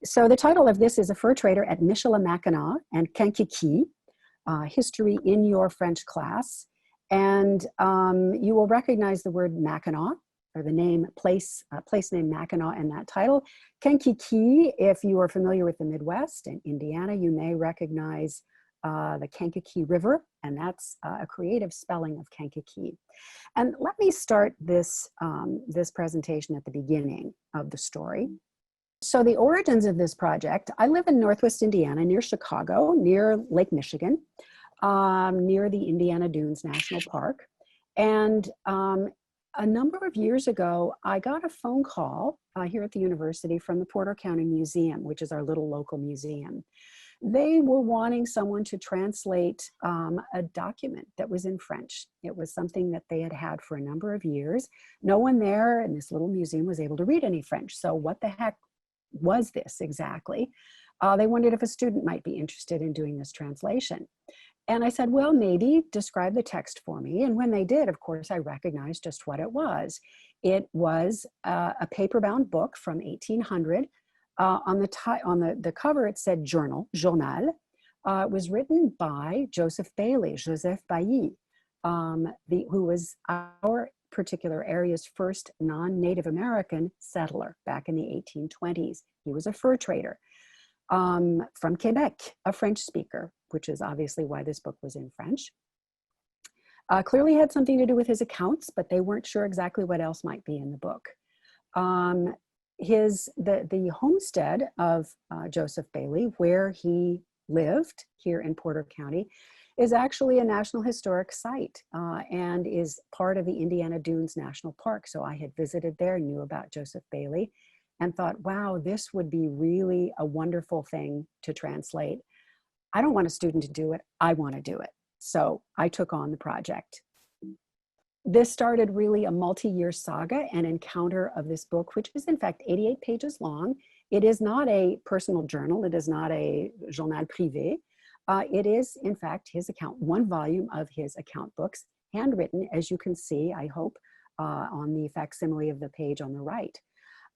So the title of this is A Fur Trader at Michilimackinac and Kankakee, History in Your French Class. And you will recognize the word Mackinac, or the name, place name Mackinac in that title. Kankakee, if you are familiar with the Midwest and Indiana, you may recognize the Kankakee River, and that's a creative spelling of Kankakee. And let me start this, this presentation at the beginning of the story. So the origins of this project, I live in Northwest Indiana, near Chicago, near Lake Michigan, near the Indiana Dunes National Park. And a number of years ago, I got a phone call here at the university from the Porter County Museum, which is our little local museum. They were wanting someone to translate a document that was in French. It was something that they had had for a number of years. No one there in this little museum was able to read any French. So what the heck was this exactly? They wondered if a student might be interested in doing this translation. And I said, well, maybe describe the text for me. And when they did, of course, I recognized just what it was. It was a paper-bound book from 1800. On the cover, it said journal. It was written by Joseph Bailey, Joseph Bailly, who was our particular area's first non-Native American settler back in the 1820s. He was a fur trader from Quebec, a French speaker, which is obviously why this book was in French. Clearly had something to do with his accounts, but they weren't sure exactly what else might be in the book. The homestead of Joseph Bailey, where he lived here in Porter County, is actually a National Historic Site and is part of the Indiana Dunes National Park. So I had visited there, knew about Joseph Bailey, and thought, wow, this would be really a wonderful thing to translate. I don't want a student to do it, I want to do it. So I took on the project. This started really a multi-year saga and encounter of this book, which is in fact 88 pages long. It is not a personal journal, it is not a journal privé. It is, in fact, his account, one volume of his account books, handwritten, as you can see, I hope, on the facsimile of the page on the right.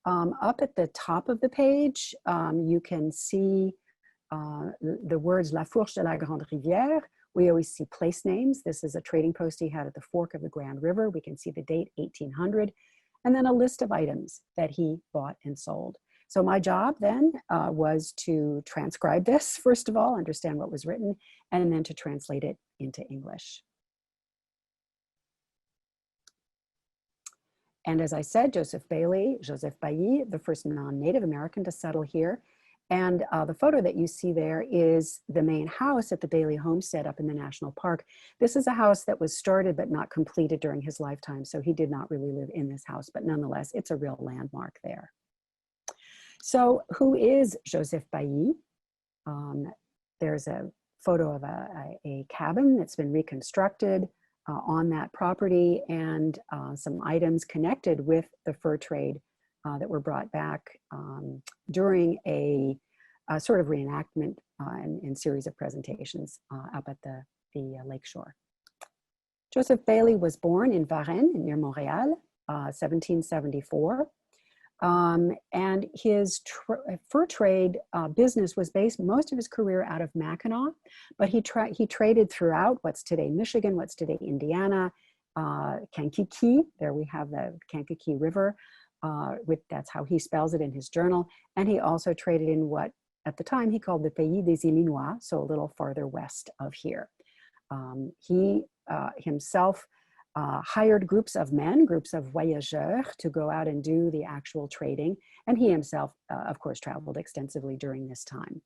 Up at the top of the page, you can see the words La Fourche de la Grande Rivière. We always see place names. This is a trading post he had at the fork of the Grand River. We can see the date, 1800, and then a list of items that he bought and sold. So my job then was to transcribe this, first of all, understand what was written, and then to translate it into English. And as I said, Joseph Bailey, Joseph Bailly, the first non-Native American to settle here. And the photo that you see there is the main house at the Bailey homestead up in the National Park. This is a house that was started but not completed during his lifetime, so he did not really live in this house, but nonetheless, it's a real landmark there. So who is Joseph Bailly? There's a photo of a cabin that's been reconstructed on that property, and some items connected with the fur trade that were brought back during a sort of reenactment and series of presentations up at the lakeshore. Joseph Bailey was born in Varennes near Montreal, 1774. And his fur trade business was based most of his career out of Mackinac, but he traded throughout what's today Michigan, what's today Indiana, Kankakee. There we have the Kankakee River. That's how he spells it in his journal. And he also traded in what at the time he called the Pays des Illinois, so a little farther west of here. He himself hired groups of men, groups of voyageurs, to go out and do the actual trading. And he himself, of course, traveled extensively during this time.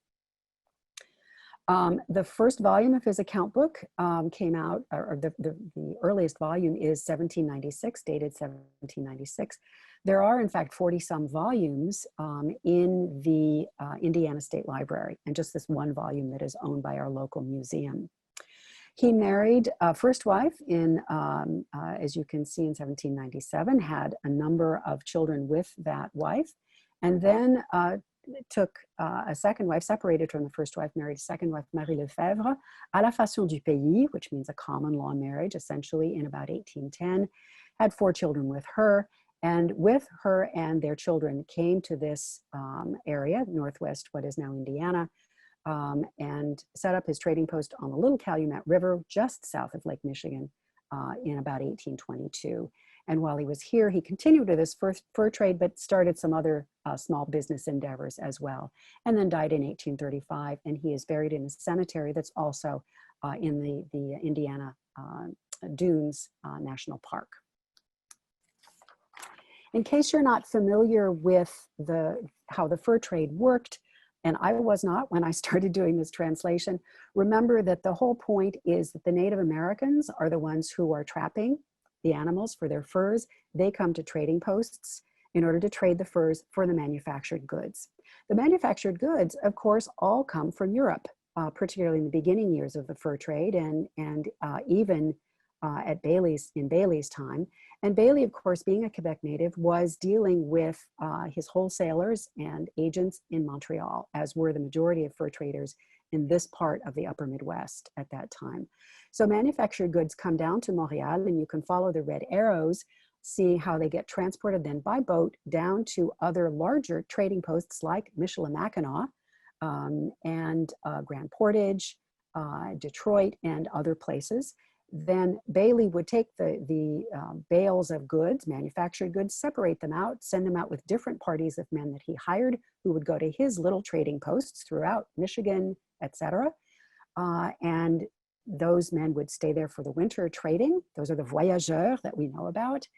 The first volume of his account book came out, or the earliest volume is 1796, dated 1796. There are, in fact, 40-some volumes in the Indiana State Library, and just this one volume that is owned by our local museum. He married a first wife in, as you can see, in 1797, had a number of children with that wife, and then took a second wife, separated from the first wife, married a second wife, Marie Lefebvre, à la façon du pays, which means a common law marriage, essentially in about 1810, had 4 children with her, And with her and their children came to this area, northwest, what is now Indiana, and set up his trading post on the Little Calumet River, just south of Lake Michigan, in about 1822. And while he was here, he continued with his fur trade, but started some other small business endeavors as well, and then died in 1835. And he is buried in a cemetery that's also in the Indiana Dunes National Park. In case you're not familiar with how the fur trade worked, and I was not when I started doing this translation, remember that the whole point is that the Native Americans are the ones who are trapping the animals for their furs. They come to trading posts in order to trade the furs for the manufactured goods. The manufactured goods, of course, all come from Europe, particularly in the beginning years of the fur trade, and even in Bailey's time. And Bailey, of course, being a Quebec native, was dealing with his wholesalers and agents in Montreal, as were the majority of fur traders in this part of the upper Midwest at that time. So manufactured goods come down to Montreal, and you can follow the red arrows, see how they get transported then by boat down to other larger trading posts like Michilimackinac and Grand Portage, Detroit, and other places. Then Bailey would take the bales of goods, manufactured goods, separate them out, send them out with different parties of men that he hired, who would go to his little trading posts throughout Michigan, etc. And those men would stay there for the winter trading. Those are the voyageurs that we know about.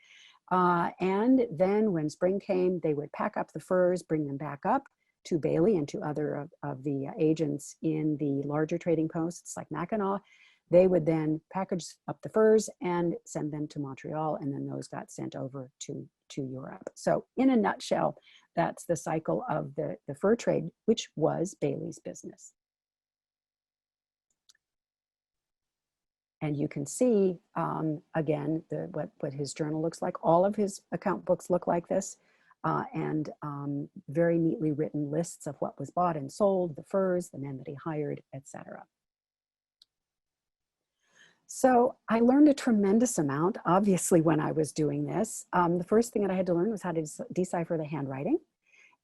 And then when spring came, they would pack up the furs, bring them back up to Bailey and to other of the agents in the larger trading posts like Mackinac. They would then package up the furs and send them to Montreal, and then those got sent over to Europe. So in a nutshell, that's the cycle of the fur trade, which was Bailey's business. And you can see, again, what his journal looks like. All of his account books look like this, and very neatly written lists of what was bought and sold, the furs, the men that he hired, etc. So I learned a tremendous amount, obviously, when I was doing this. The first thing that I had to learn was how to decipher the handwriting.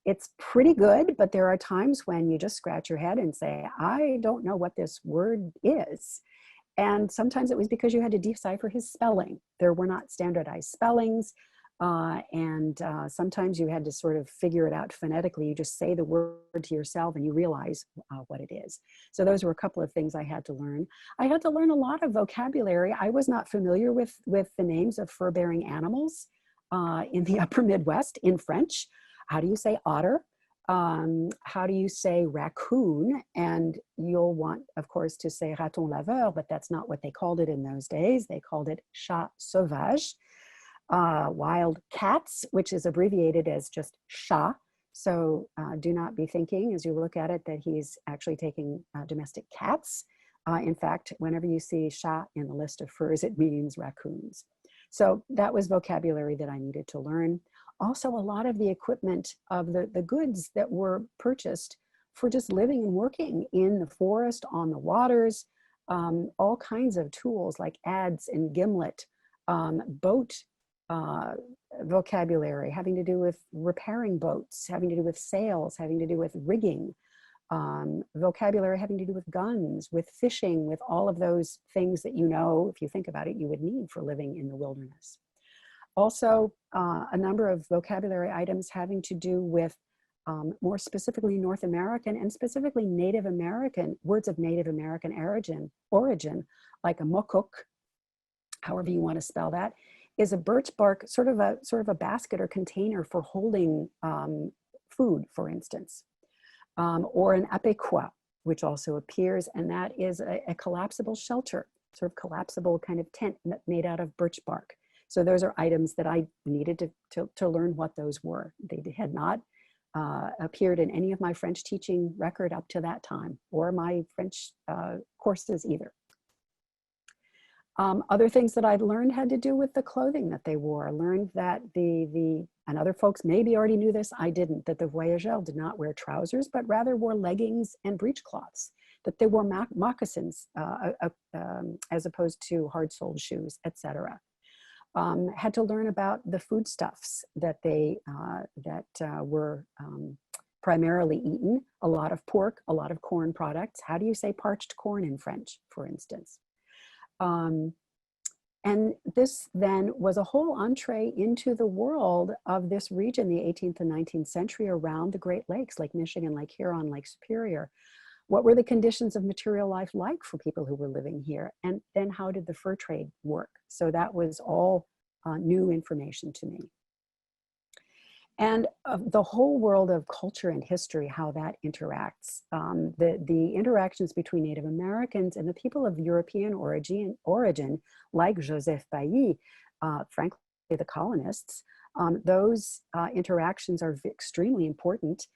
It's pretty good, but there are times when you just scratch your head and say, I don't know what this word is. And sometimes it was because you had to decipher his spelling. There were not standardized spellings. And sometimes you had to sort of figure it out phonetically. You just say the word to yourself and you realize what it is. So those were a couple of things I had to learn. I had to learn a lot of vocabulary. I was not familiar with the names of fur-bearing animals in the upper Midwest in French. How do you say otter? How do you say raccoon? And you'll want, of course, to say raton laveur, but that's not what they called it in those days. They called it chat sauvage. Wild cats, which is abbreviated as just chat. So do not be thinking as you look at it that he's actually taking domestic cats. In fact, whenever you see chat in the list of furs, it means raccoons. So that was vocabulary that I needed to learn. Also, a lot of the equipment of the goods that were purchased for just living and working in the forest, on the waters, all kinds of tools like adze and gimlet, boat vocabulary having to do with repairing boats, having to do with sails, having to do with rigging, vocabulary having to do with guns, with fishing, with all of those things that, you know, if you think about it, you would need for living in the wilderness. Also, a number of vocabulary items having to do with more specifically North American and specifically Native American, words of Native American origin, like a mokok, however you want to spell that, is a birch bark, sort of a basket or container for holding food, for instance, or an apequois, which also appears, and that is a collapsible shelter, sort of collapsible kind of tent made out of birch bark. So those are items that I needed to learn what those were. They had not appeared in any of my French teaching record up to that time, or my French courses either. Other things that I'd learned had to do with the clothing that they wore. I learned that and other folks maybe already knew this, I didn't, that the voyageurs did not wear trousers, but rather wore leggings and breechcloths, that they wore moccasins as opposed to hard-soled shoes, etc. had to learn about the foodstuffs that they were primarily eaten. A lot of pork, a lot of corn products. How do you say parched corn in French, for instance? And this then was a whole entree into the world of this region, the 18th and 19th century, around the Great Lakes, Lake Michigan, Lake Huron, Lake Superior. What were the conditions of material life like for people who were living here? And then how did the fur trade work? So that was all new information to me. And the whole world of culture and history, how that interacts. The interactions between Native Americans and the people of European origin like Joseph Bailly, frankly, the colonists, those interactions are extremely important.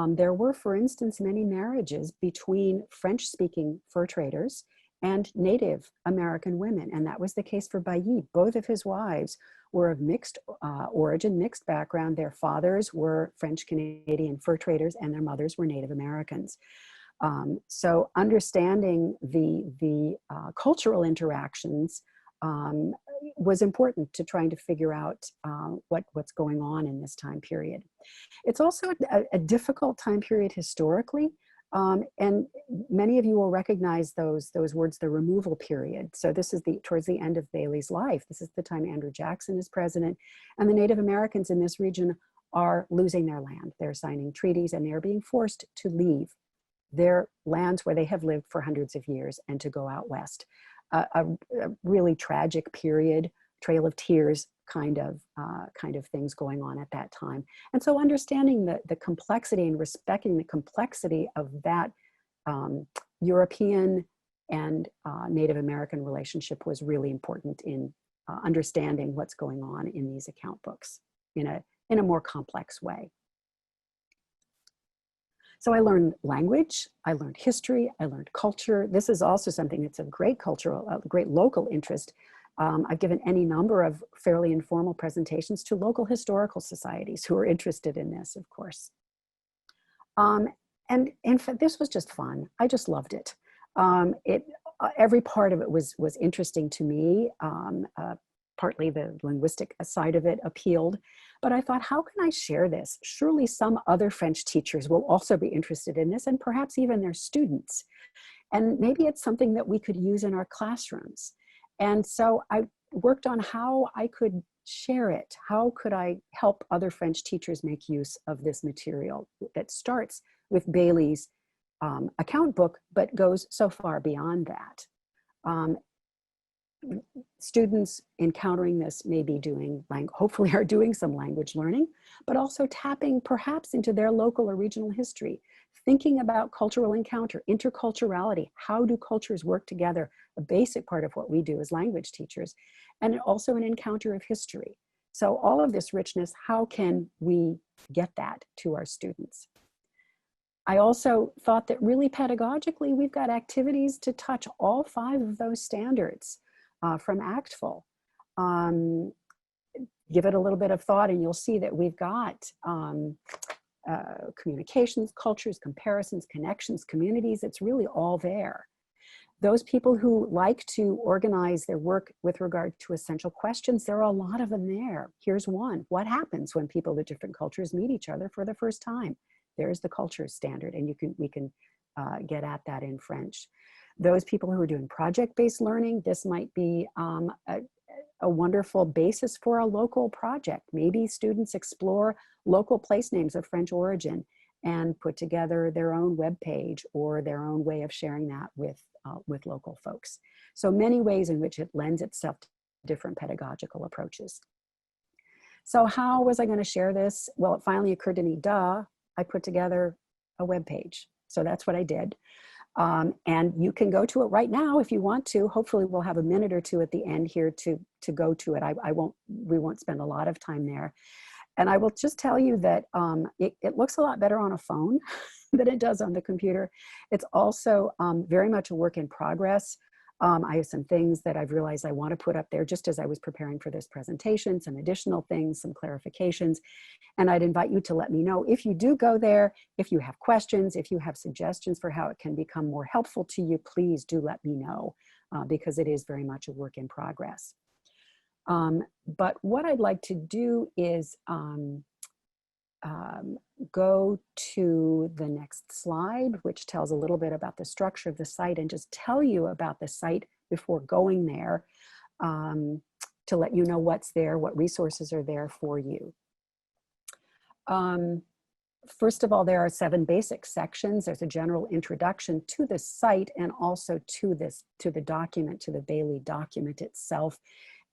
There were, for instance, many marriages between French-speaking fur traders and Native American women, and that was the case for Bailly. Both of his wives were of mixed origin, mixed background. Their fathers were French-Canadian fur traders and their mothers were Native Americans. So understanding the cultural interactions was important to trying to figure out what's going on in this time period. It's also a difficult time period historically. And many of you will recognize those words, the removal period. So this is towards the end of Bailey's life. This is the time Andrew Jackson is president, and the Native Americans in this region are losing their land. They're signing treaties and they're being forced to leave their lands where they have lived for hundreds of years and to go out west. A really tragic period, Trail of Tears kind of things going on at that time. And so understanding the complexity and respecting the complexity of that European and Native American relationship was really important in understanding what's going on in these account books in a more complex way. So I learned language, I learned history, I learned culture. This is also something that's of great great local interest. I've given any number of fairly informal presentations to local historical societies who are interested in this, of course. And in fact, this was just fun. I just loved it. Every part of it was interesting to me. Partly the linguistic side of it appealed, but I thought, how can I share this? Surely some other French teachers will also be interested in this, and perhaps even their students. And maybe it's something that we could use in our classrooms. And so I worked on how I could share it. How could I help other French teachers make use of this material that starts with Bailey's account book, but goes so far beyond that? Students encountering this may be hopefully are doing some language learning, but also tapping perhaps into their local or regional history, thinking about cultural encounter, interculturality. How do cultures work together? A basic part of what we do as language teachers, and also an encounter of history. So all of this richness, how can we get that to our students? I also thought that really pedagogically, we've got activities to touch all 5 of those standards from ACTFL. Give it a little bit of thought and you'll see that we've got communications, cultures, comparisons, connections, communities. It's really all there. Those people who like to organize their work with regard to essential questions, there are a lot of them there. Here's one. What happens when people of different cultures meet each other for the first time? There's the culture standard, and we can get at that in French. Those people who are doing project-based learning, this might be a wonderful basis for a local project. Maybe students explore local place names of French origin and put together their own web page or their own way of sharing that with local folks. So many ways in which it lends itself to different pedagogical approaches. So how was I going to share this? Well, it finally occurred to me, I put together a web page. So that's what I did. And you can go to it right now if you want to. Hopefully we'll have a minute or two at the end here to go to it. We won't spend a lot of time there. And I will just tell you that it looks a lot better on a phone than it does on the computer. It's also very much a work in progress. I have some things that I've realized I want to put up there just as I was preparing for this presentation, some additional things, some clarifications. And I'd invite you to let me know if you do go there, if you have questions, if you have suggestions for how it can become more helpful to you, please do let me know because it is very much a work in progress. But what I'd like to do is go to the next slide, which tells a little bit about the structure of the site, and just tell you about the site before going there, to let you know what's there, what resources are there for you. First of all, there are 7 basic sections. There's a general introduction to the site and also to the document, to the Bailey document itself,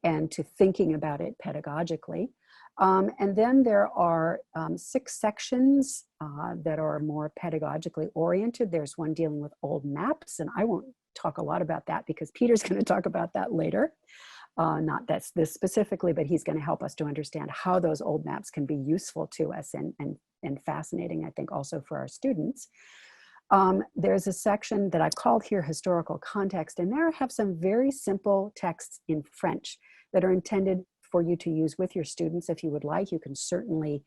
and to thinking about it pedagogically. And then there are 6 sections that are more pedagogically oriented. There's one dealing with old maps, and I won't talk a lot about that because Peter's going to talk about that later. Not that's this specifically, but he's going to help us to understand how those old maps can be useful to us and fascinating, I think, also for our students. There's a section that I've called here historical context, and there I have some very simple texts in French that are intended for you to use with your students. If you would like, you can certainly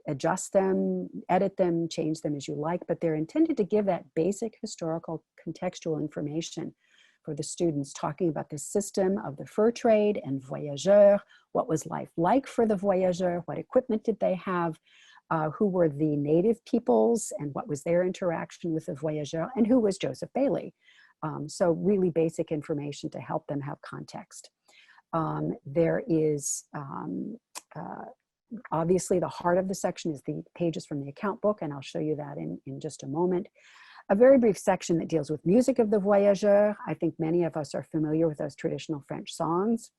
adjust them, edit them, change them as you like, but they're intended to give that basic historical contextual information for the students, talking about the system of the fur trade and voyageurs, what was life like for the voyageurs, what equipment did they have, who were the native peoples and what was their interaction with the voyageurs, and who was Joseph Bailey. So really basic information to help them have context. There is obviously the heart of the section is the pages from the account book, and I'll show you that in just a moment. A very brief section that deals with music of the voyageurs. I think many of us are familiar with those traditional French songs.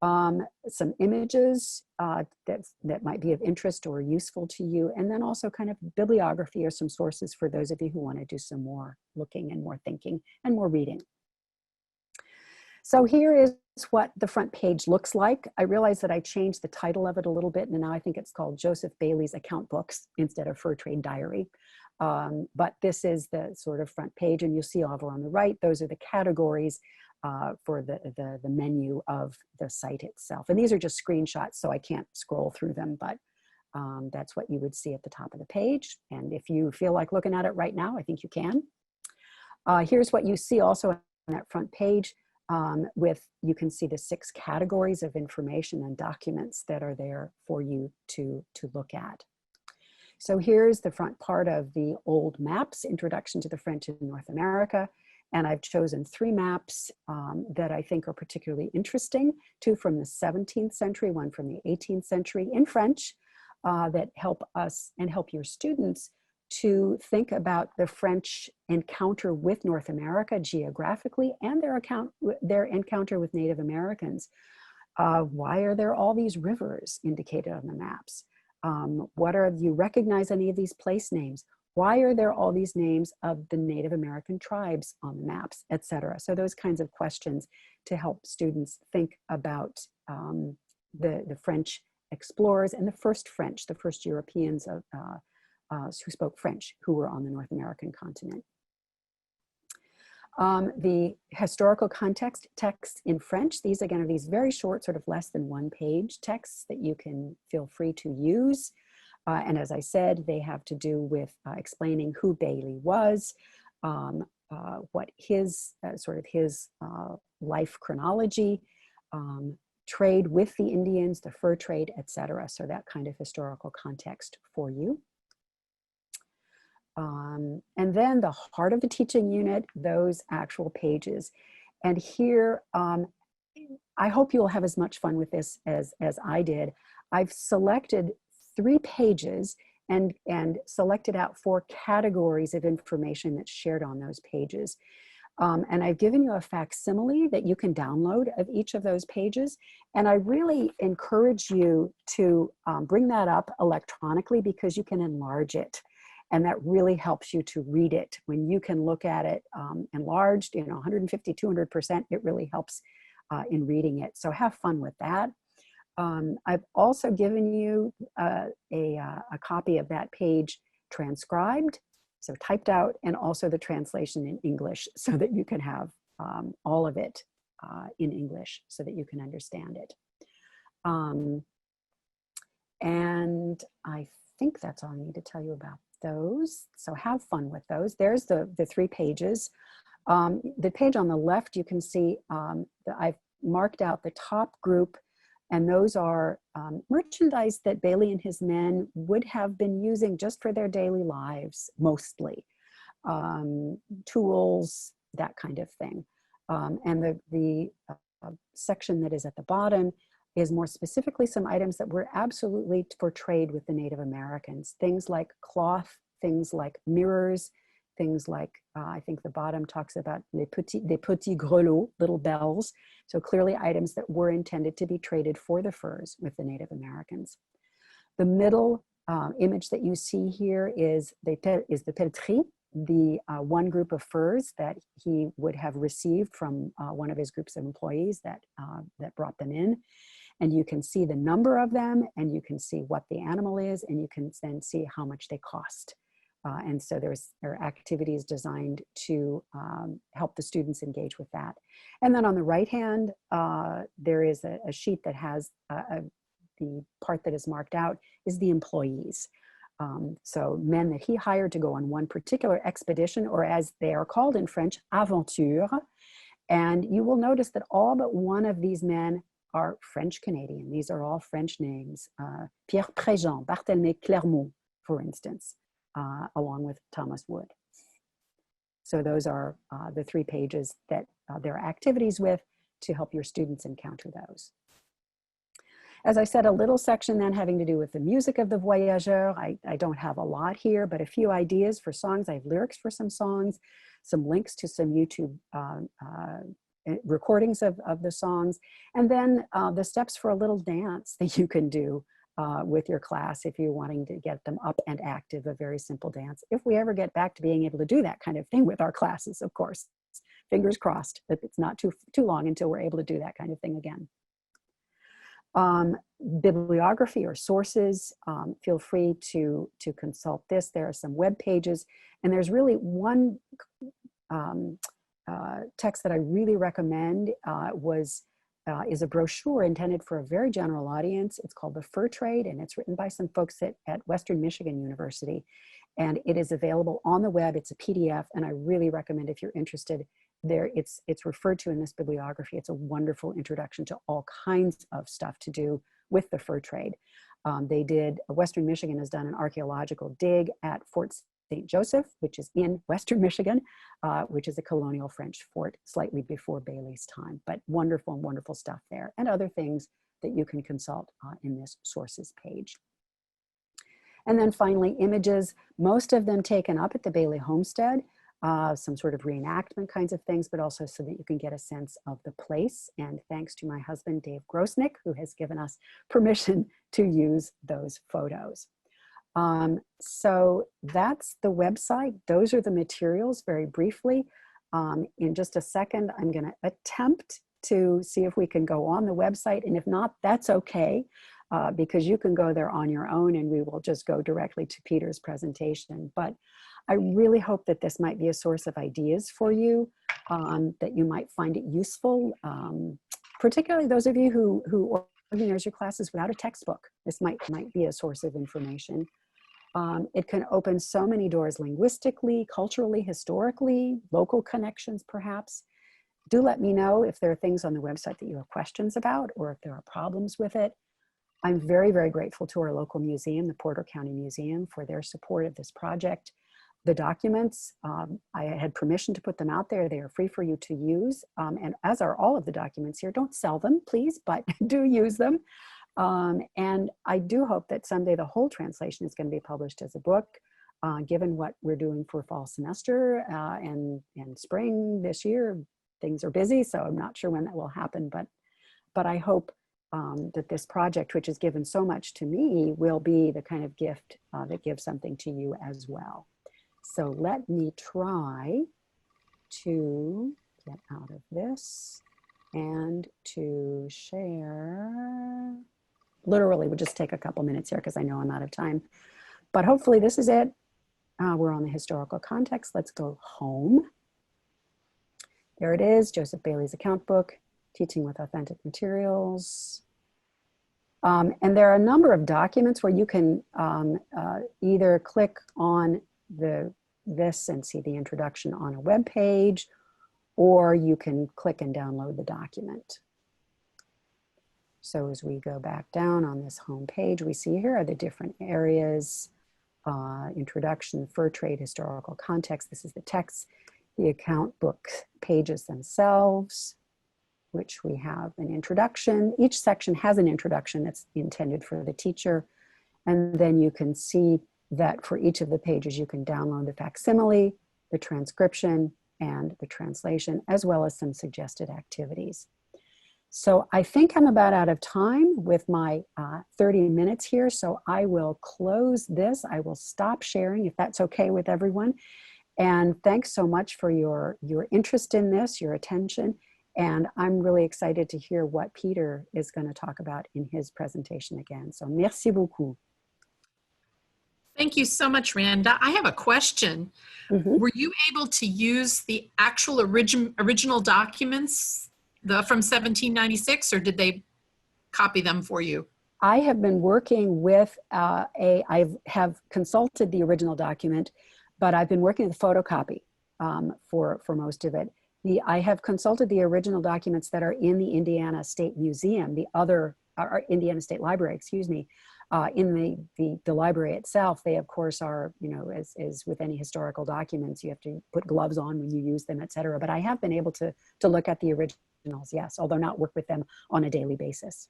Some images that might be of interest or useful to you, and then also kind of bibliography or some sources for those of you who want to do some more looking and more thinking and more reading. So here is what the front page looks like. I realize that I changed the title of it a little bit, and now I think it's called Joseph Bailey's Account Books instead of Fur Trade Diary. But this is the sort of front page, and you'll see over on the right, those are the categories for the menu of the site itself. And these are just screenshots, so I can't scroll through them, but that's what you would see at the top of the page. And if you feel like looking at it right now, I think you can. Here's what you see also on that front page. You can see the 6 categories of information and documents that are there for you to look at. So here's the front part of the old maps, Introduction to the French in North America. And I've chosen 3 maps that I think are particularly interesting, 2 from the 17th century, 1 from the 18th century in French, that help us and help your students to think about the French encounter with North America geographically and their encounter with Native Americans. Why are there all these rivers indicated on the maps? Do you recognize any of these place names? Why are there all these names of the Native American tribes on the maps, etc.? So those kinds of questions to help students think about the French explorers and the first Europeans who spoke French, who were on the North American continent. The historical context texts in French, these again are these very short, sort of less than 1-page texts that you can feel free to use. And as I said, they have to do with explaining who Bailey was, what his life chronology, trade with the Indians, the fur trade, etc. So that kind of historical context for you. And then the heart of the teaching unit, those actual pages. And here, I hope you'll have as much fun with this as I did. I've selected 3 pages and selected out 4 categories of information that's shared on those pages. And I've given you a facsimile that you can download of each of those pages. And I really encourage you to bring that up electronically because you can enlarge it. And that really helps you to read it. When you can look at it enlarged, 150, 200%, it really helps in reading it. So have fun with that. I've also given you a copy of that page transcribed, so typed out, and also the translation in English so that you can have all of it in English so that you can understand it. And I think that's all I need to tell you about those. So have fun with those. There's the 3 pages. The page on the left, you can see that I've marked out the top group, and those are merchandise that Bailey and his men would have been using just for their daily lives, mostly. Tools, that kind of thing. And the section that is at the bottom is more specifically some items that were absolutely for trade with the Native Americans. Things like cloth, things like mirrors, things like, I think the bottom talks about des petits grelots, little bells. So clearly items that were intended to be traded for the furs with the Native Americans. The middle image that you see here is the pelleterie, the one group of furs that he would have received from one of his groups of employees that brought them in. And you can see the number of them, and you can see what the animal is, and you can then see how much they cost. And so there are activities designed to help the students engage with that. And then on the right hand, there is a sheet that has the part that is marked out is the employees. So men that he hired to go on one particular expedition, or as they are called in French, aventure. And you will notice that all but one of these men are French Canadian. These are all French names. Pierre Préjean, Barthélemy Clermont, for instance, along with Thomas Wood. So those are the 3 pages that there are activities with to help your students encounter those. As I said, a little section then having to do with the music of the Voyageurs. I don't have a lot here, but a few ideas for songs. I have lyrics for some songs, some links to some YouTube recordings of the songs, and then the steps for a little dance that you can do with your class if you're wanting to get them up and active, a very simple dance. If we ever get back to being able to do that kind of thing with our classes, of course, fingers crossed that it's not too long until we're able to do that kind of thing again. Bibliography or sources, feel free to consult this. There are some web pages, and there's really one text that I really recommend is a brochure intended for a very general audience. It's called The Fur Trade, and it's written by some folks at Western Michigan University, and it is available on the web. It's a PDF, and I really recommend, if you're interested, there it's referred to in this bibliography. It's a wonderful introduction to all kinds of stuff to do with the fur trade. Western Michigan has done an archaeological dig at Fort St. Joseph, which is in Western Michigan, which is a colonial French fort slightly before Bailey's time, but wonderful, wonderful stuff there, and other things that you can consult in this sources page. And then finally, images, most of them taken up at the Bailey Homestead, some sort of reenactment kinds of things, but also so that you can get a sense of the place. And thanks to my husband, Dave Grosnick, who has given us permission to use those photos. So that's the website. Those are the materials very briefly. In just a second, I'm going to attempt to see if we can go on the website. And if not, that's okay, because you can go there on your own and we will just go directly to Peter's presentation. But I really hope that this might be a source of ideas for you, that you might find it useful, particularly those of you who organize your classes without a textbook. This might be a source of information. It can open so many doors linguistically, culturally, historically, local connections perhaps. Do let me know if there are things on the website that you have questions about or if there are problems with it. I'm very, very grateful to our local museum, the Porter County Museum, for their support of this project. The documents, I had permission to put them out there. They are free for you to use, and as are all of the documents here. Don't sell them, please, but do use them. And I do hope that someday the whole translation is going to be published as a book, given what we're doing for fall semester and spring this year. Things are busy, so I'm not sure when that will happen, but I hope that this project, which has given so much to me, will be the kind of gift that gives something to you as well. So let me try to get out of this and to share. Literally, we'll just take a couple minutes here because I know I'm out of time. But hopefully this is it. We're on the historical context. Let's go home. There it is, Joseph Bailey's account book, Teaching with Authentic Materials. And there are a number of documents where you can either click on this and see the introduction on a web page, or you can click and download the document. So as we go back down on this home page, we see here are the different areas, introduction, fur trade, historical context. This is the text, the account book pages themselves, which we have an introduction. Each section has an introduction that's intended for the teacher. And then you can see that for each of the pages, you can download the facsimile, the transcription, and the translation, as well as some suggested activities. So I think I'm about out of time with my 30 minutes here, so I will close this. I will stop sharing if that's okay with everyone. And thanks so much for your interest in this, your attention. And I'm really excited to hear what Peter is going to talk about in his presentation again. So merci beaucoup. Thank you so much, Randa. I have a question. Were you able to use the actual original documents from 1796, or did they copy them for you? I have been working with I have consulted the original document, but I've been working with photocopy for most of it. I have consulted the original documents that are in the Indiana State Museum, the other, Indiana State Library, excuse me, in the library itself. They, of course, are, you know, as with any historical documents, you have to put gloves on when you use them, et cetera. But I have been able to look at the originals, yes, although not work with them on a daily basis.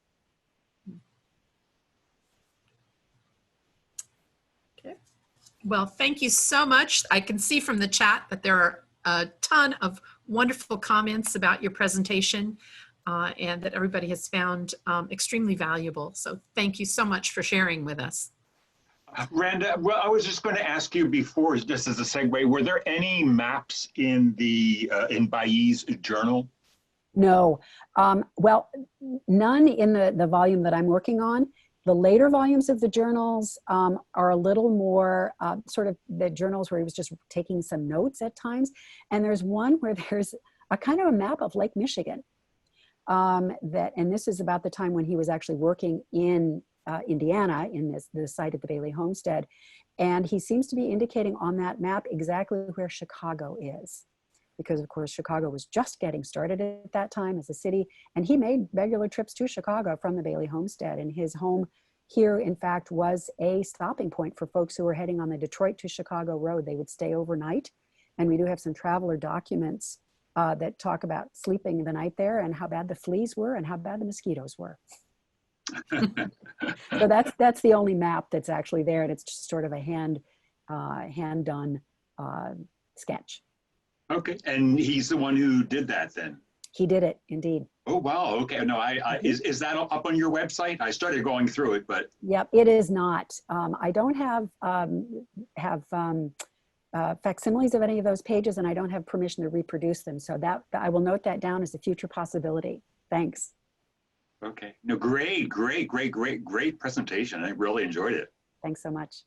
Okay. Well, thank you so much. I can see from the chat that there are a ton of wonderful comments about your presentation and that everybody has found extremely valuable. So thank you so much for sharing with us. Randa, well, I was just going to ask you before, just as a segue, were there any maps in the in Bailly's journal? No, well, none in the volume that I'm working on. The later volumes of the journals are a little more sort of the journals where he was just taking some notes at times. And there's one where there's a kind of a map of Lake Michigan. And this is about the time when he was actually working in Indiana, in the site of the Bailey Homestead. And he seems to be indicating on that map exactly where Chicago is. Because of course, Chicago was just getting started at that time as a city. And he made regular trips to Chicago from the Bailey Homestead. And his home here, in fact, was a stopping point for folks who were heading on the Detroit to Chicago road. They would stay overnight. And we do have some traveler documents that talk about sleeping the night there and how bad the fleas were and how bad the mosquitoes were. So that's the only map that's actually there. And it's just sort of a hand done sketch. Okay, and he's the one who did that then? He did it, indeed. Oh, wow, okay. No, is that up on your website? I started going through it, but. Yep, it is not. I don't have facsimiles of any of those pages, and I don't have permission to reproduce them. So that I will note that down as a future possibility. Thanks. Okay, no, great presentation. I really enjoyed it. Thanks so much.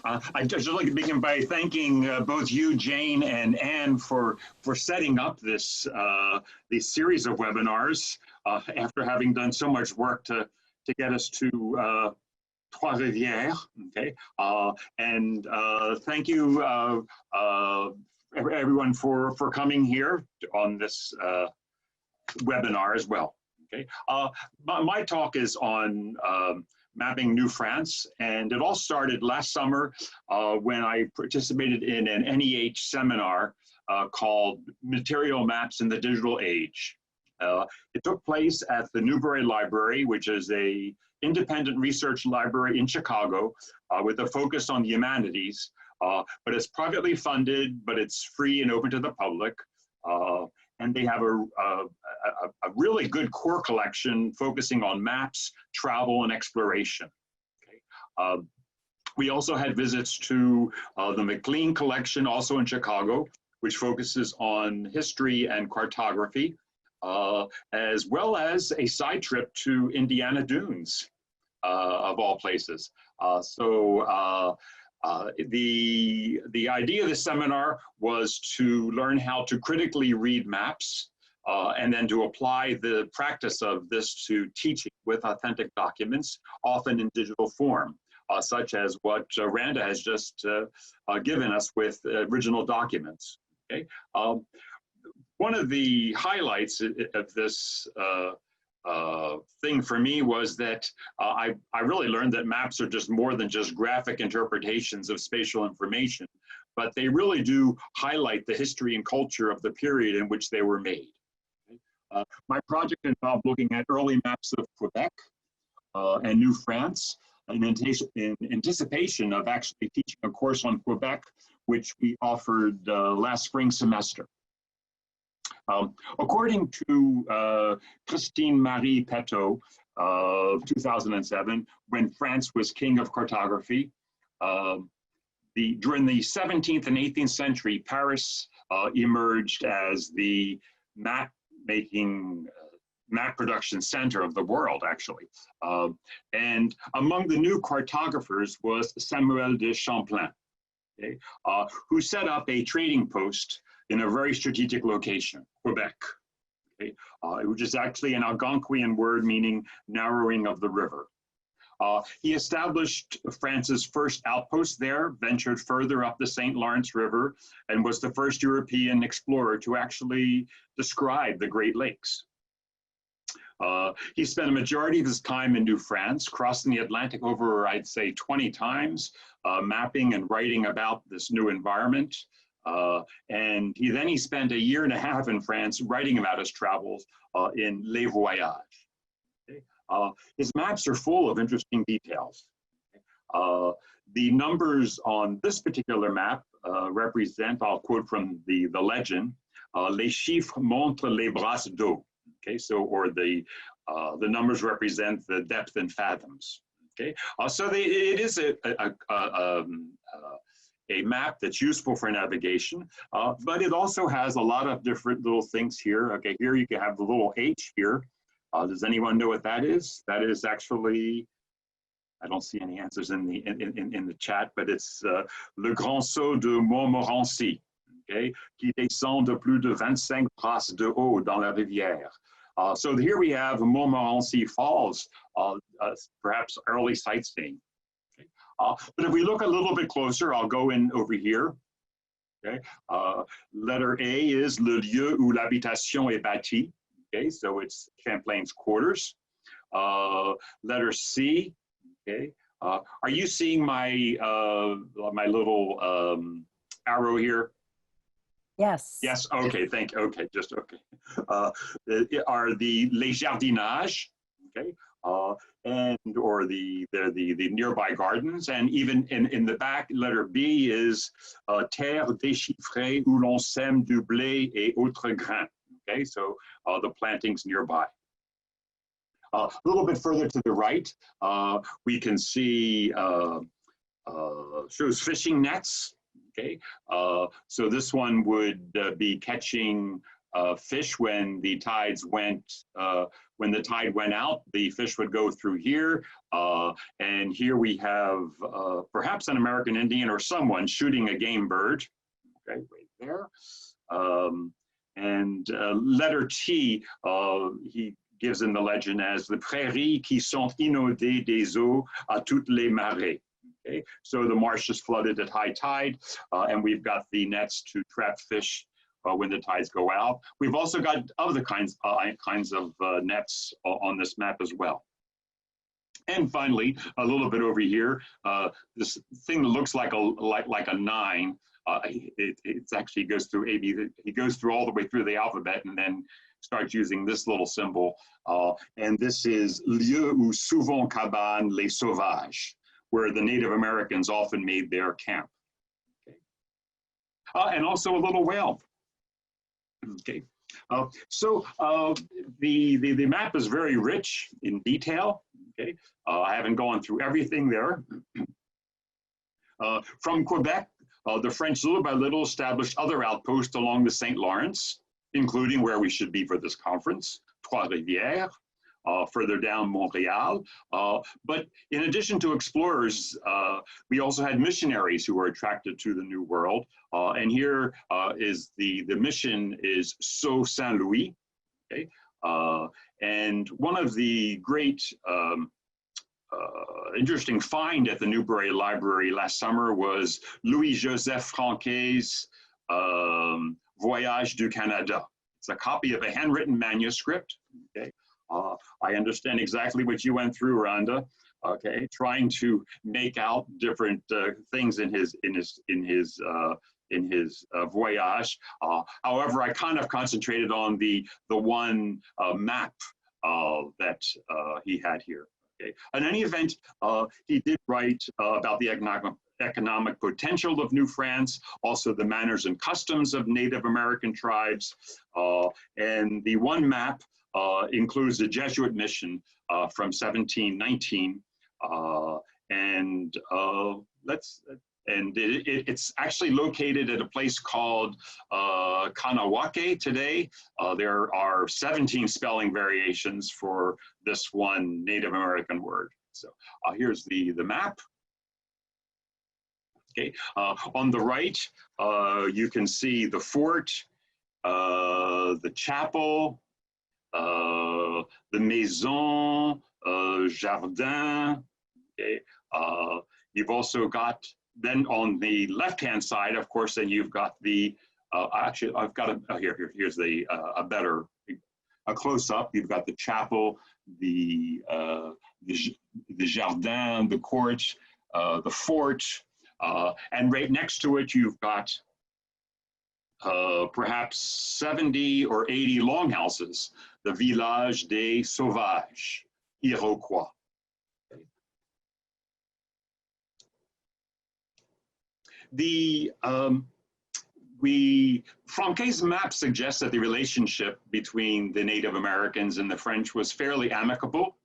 I'd just like to begin by thanking both you, Jane, and Anne for setting up this series of webinars after having done so much work to get us to Trois-Rivières. Okay, and thank you everyone for coming here on this webinar as well. Okay, my talk is on Mapping New France, and it all started last summer when I participated in an NEH seminar called Material Maps in the Digital Age. It took place at the Newberry Library, which is a independent research library in Chicago with a focus on the humanities, but it's privately funded, but it's free and open to the public. And they have a really good core collection focusing on maps, travel, and exploration. Okay. We also had visits to the McLean collection, also in Chicago, which focuses on history and cartography, as well as a side trip to Indiana Dunes, of all places. The idea of the seminar was to learn how to critically read maps and then to apply the practice of this to teaching with authentic documents, often in digital form, such as what Randa has just given us with original documents. Okay. one of the highlights of this thing for me was that I really learned that maps are just more than just graphic interpretations of spatial information, but they really do highlight the history and culture of the period in which they were made. My project involved looking at early maps of Quebec and New France in anticipation of actually teaching a course on Quebec, which we offered last spring semester. According to Christine Marie Petot of 2007, when France was king of cartography, during the 17th and 18th century, Paris emerged as the map production center of the world, actually. And among the new cartographers was Samuel de Champlain, okay, who set up a trading post in a very strategic location, Quebec, okay, which is actually an Algonquian word meaning narrowing of the river. He established France's first outpost there, ventured further up the St. Lawrence River, and was the first European explorer to actually describe the Great Lakes. He spent a majority of his time in New France, crossing the Atlantic over, I'd say, 20 times, mapping and writing about this new environment. And he spent a year and a half in France writing about his travels in Les Voyages. Okay. His maps are full of interesting details. The numbers on this particular map represent, I'll quote from the legend, les chiffres montrent les brasses d'eau. Okay, so, or the numbers represent the depth in fathoms. Okay, so it is a map that's useful for navigation, but it also has a lot of different little things here. Okay, here you can have the little H here. Does anyone know what that is? That is actually, I don't see any answers in the chat, but it's le Grand Saut de Montmorency, okay, qui descend de plus de 25 brasses de eau dans la rivière. So here we have Montmorency Falls, perhaps early sightseeing. Okay. But if we look a little bit closer, I'll go in over here. Okay. Letter A is le lieu où l'habitation est bâtie. Okay, so it's Champlain's quarters. Letter C. Okay. Are you seeing my my little arrow here? Yes. Yes. Okay. Thank you. Okay. Just okay. Are the les jardinages? Okay. And or the nearby gardens, and even in the back, letter B is terre déchiffrée où l'on sème du blé et autres grains. Okay, so the plantings nearby. A little bit further to the right, we can see shows fishing nets. Okay, so this one would be catching fish when the tides went. When the tide went out, the fish would go through here, and here we have perhaps an American Indian or someone shooting a game bird. Okay, right there. And letter T, he gives in the legend as the prairies qui sont inondées des eaux à toutes les marées. Okay, so the marsh is flooded at high tide, and we've got the nets to trap fish when the tides go out. We've also got other kinds of nets on this map as well. And finally, a little bit over here, this thing that looks like a 9. It actually goes through AB. He goes through all the way through the alphabet and then starts using this little symbol. And this is lieu où souvent cabanent les sauvages, where the Native Americans often made their camp. Okay. And also a little whale. Okay. So the map is very rich in detail. Okay. I haven't gone through everything there. From Quebec, the French little by little established other outposts along the St. Lawrence, including where we should be for this conference, Trois-Rivières, further down Montreal. But in addition to explorers, we also had missionaries who were attracted to the New World. And here is the mission is Sault Saint Louis. Okay? And one of the great interesting find at the Newberry Library last summer was Louis-Joseph Franquet's Voyage du Canada. It's a copy of a handwritten manuscript. Okay, I understand exactly what you went through, Rhonda. Okay, trying to make out different things in his voyage. However, I kind of concentrated on the one map that he had here. Okay. In any event, he did write about the economic potential of New France, also the manners and customs of Native American tribes, and the one map includes the Jesuit mission from 1719. It's actually located at a place called Kanawake today. There are 17 spelling variations for this one Native American word. So here's the map. Okay, on the right, you can see the fort, the chapel, the maison, jardin. Okay, you've also got, then on the left-hand side, of course, then you've got the, actually, I've got here's the, a close-up. You've got the chapel, the jardin, the court, the fort, and right next to it, you've got perhaps 70 or 80 longhouses, the Village des Sauvages, Iroquois. Franquet's map suggests that the relationship between the Native Americans and the French was fairly amicable.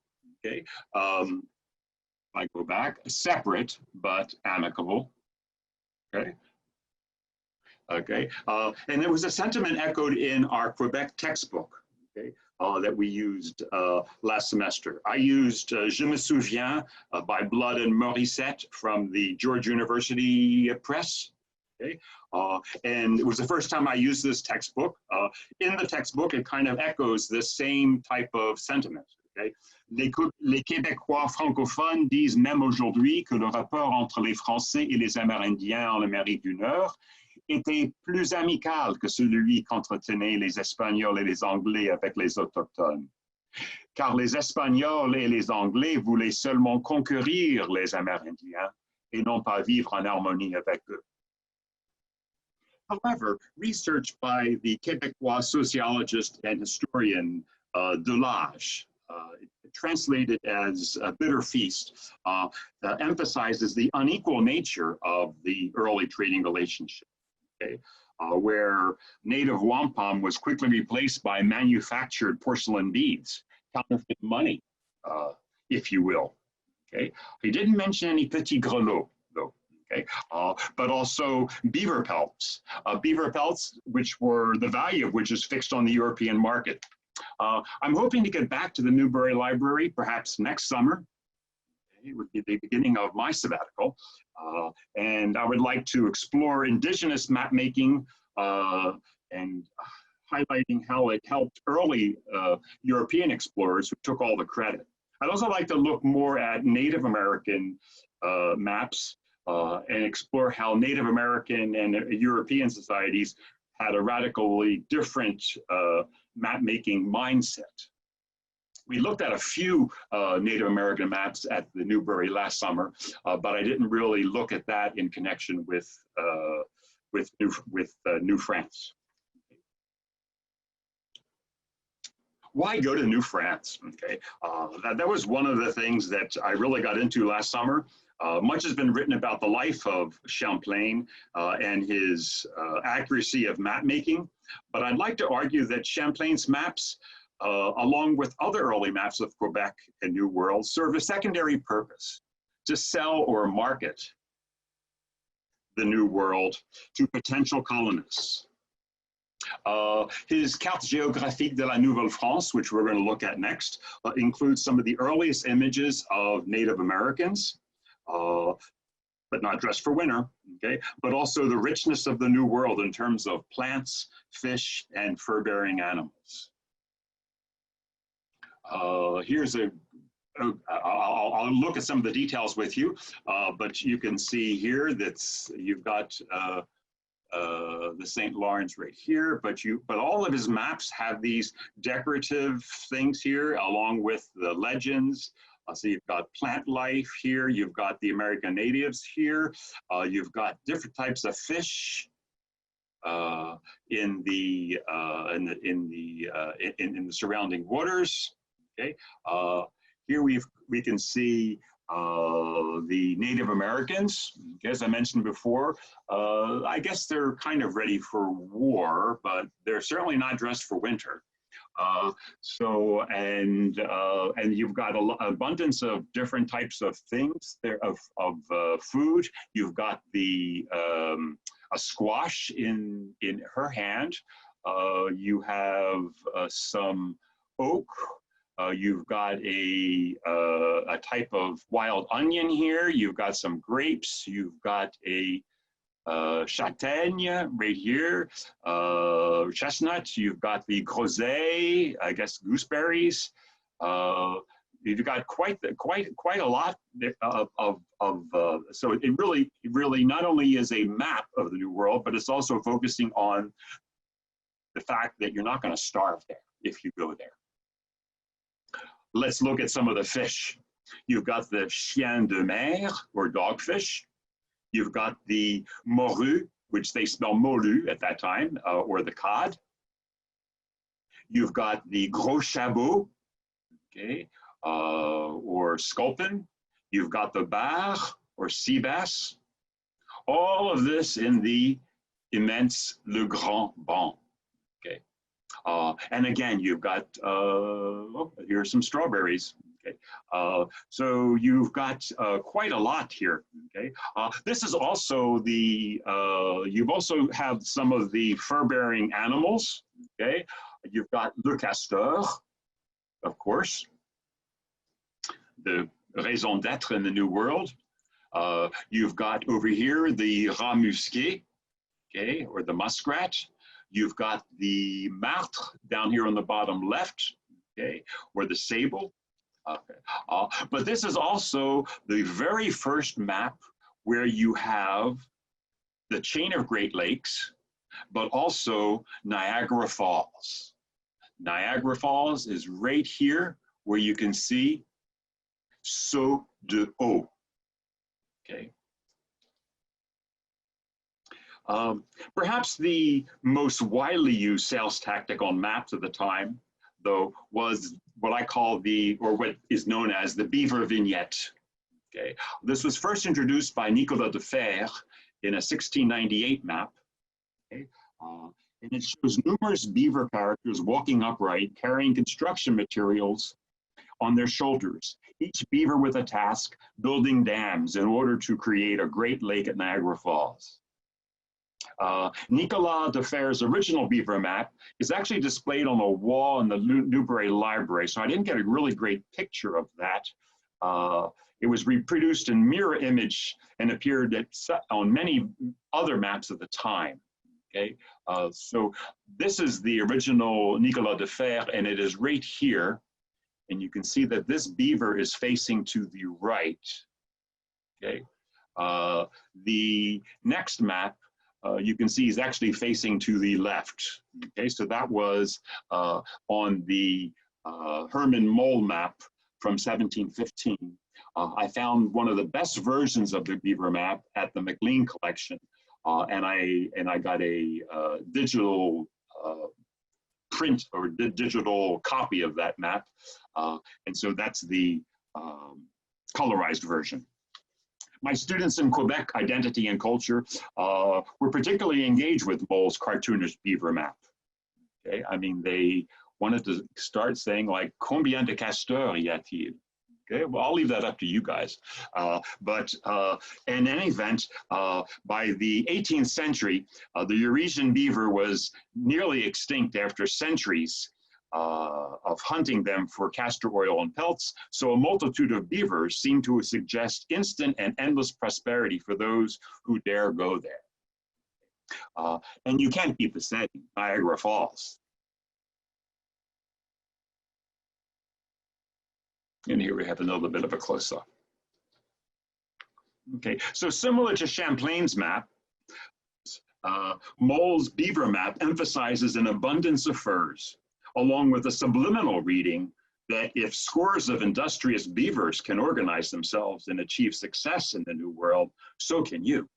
Okay, if I go back, separate but amicable. Okay. Okay, and there was a sentiment echoed in our Quebec textbook, okay, that we used last semester. I used Je me souviens by Blood and Morissette from the George University Press. Okay, and it was the first time I used this textbook. In the textbook, it kind of echoes this same type of sentiment. Okay, les Québécois francophones disent même aujourd'hui que le rapport entre les Français et les Amérindiens en Amérique du Nord était plus amical que celui qu'entretenaient les Espagnols et les Anglais avec les Autochtones. Car les Espagnols et les Anglais voulaient seulement conquérir les Amérindiens et non pas vivre en harmonie avec eux. However, research by the Québécois sociologist and historian Delage, translated as a bitter feast, emphasizes the unequal nature of the early trading relationship. Okay, where native wampum was quickly replaced by manufactured porcelain beads, counterfeit money, if you will. Okay, he didn't mention any petit grelots, though. Okay, but also beaver pelts, which were the value of which is fixed on the European market. I'm hoping to get back to the Newberry Library perhaps next summer. It would be the beginning of my sabbatical. And I would like to explore indigenous map making and highlighting how it helped early European explorers who took all the credit. I'd also like to look more at Native American maps and explore how Native American and European societies had a radically different map making mindset. We looked at a few Native American maps at the Newberry last summer, but I didn't really look at that in connection with New France. Why go to New France? Okay, that was one of the things that I really got into last summer. Much has been written about the life of Champlain and his accuracy of map making, but I'd like to argue that Champlain's maps, along with other early maps of Quebec and New World, serve a secondary purpose: to sell or market the New World to potential colonists. His Carte géographique de la Nouvelle-France, which we're going to look at next, includes some of the earliest images of Native Americans, but not dressed for winter, okay? But also the richness of the New World in terms of plants, fish, and fur-bearing animals. Here's I'll look at some of the details with you, but you can see here that you've got the St. Lawrence right here, but all of his maps have these decorative things here along with the legends. So you've got plant life here, you've got the American natives here, you've got different types of fish in the surrounding waters. Okay, here we can see the Native Americans. As I mentioned before, I guess they're kind of ready for war, but they're certainly not dressed for winter. And you've got an abundance of different types of things there of food. You've got a squash in her hand. You have some oak. You've got a type of wild onion here. You've got some grapes. You've got a châtaigne right here, chestnuts. You've got the groseille, I guess gooseberries. You've got quite a lot so it really not only is a map of the New World, but it's also focusing on the fact that you're not going to starve there if you go there. Let's look at some of the fish. You've got the chien de mer, or dogfish. You've got the morue, which they spell molu at that time, or the cod. You've got the gros chabot, okay, or sculpin. You've got the bar, or sea bass. All of this in the immense Le Grand Banc, okay. And again, you've got, here's some strawberries. Okay, so you've got quite a lot here. Okay, this is also the, you've also have some of the fur-bearing animals. Okay, you've got le castor, of course, the raison d'être in the New World. You've got over here the rat musqué, okay, or the muskrat. You've got the martre down here on the bottom left, okay, or the sable. Okay. But this is also the very first map where you have the chain of Great Lakes, but also Niagara Falls. Niagara Falls is right here where you can see Saut de Haut. Okay. Perhaps the most widely used sales tactic on maps at the time, though, was what I call or what is known as the beaver vignette. Okay, this was first introduced by Nicolas de Fer in a 1698 map. Okay, and it shows numerous beaver characters walking upright, carrying construction materials on their shoulders, each beaver with a task, building dams in order to create a great lake at Niagara Falls. Nicolas de Fer's original beaver map is actually displayed on a wall in the Newbury Library, so I didn't get a really great picture of that. It was reproduced in mirror image and appeared on many other maps of the time. Okay, so this is the original Nicolas de Fer, and it is right here, and you can see that this beaver is facing to the right. Okay, the next map you can see is actually facing to the left. Okay, so that was on the Herman Mole map from 1715. I found one of the best versions of the beaver map at the McLean collection, and I got a digital print or digital copy of that map, and so that's the colorized version. My students in Quebec Identity and Culture were particularly engaged with Mole's cartoonish beaver map. Okay, I mean, they wanted to start saying like, combien de castors y a-t-il? Okay, well, I'll leave that up to you guys. But in any event, by the 18th century, the Eurasian beaver was nearly extinct after centuries of hunting them for castor oil and pelts, so a multitude of beavers seem to suggest instant and endless prosperity for those who dare go there. And you can't keep the setting, Niagara Falls. And here we have another bit of a close-up. Okay, so similar to Champlain's map, Moll's beaver map emphasizes an abundance of furs, along with a subliminal reading that if scores of industrious beavers can organize themselves and achieve success in the New World, so can you.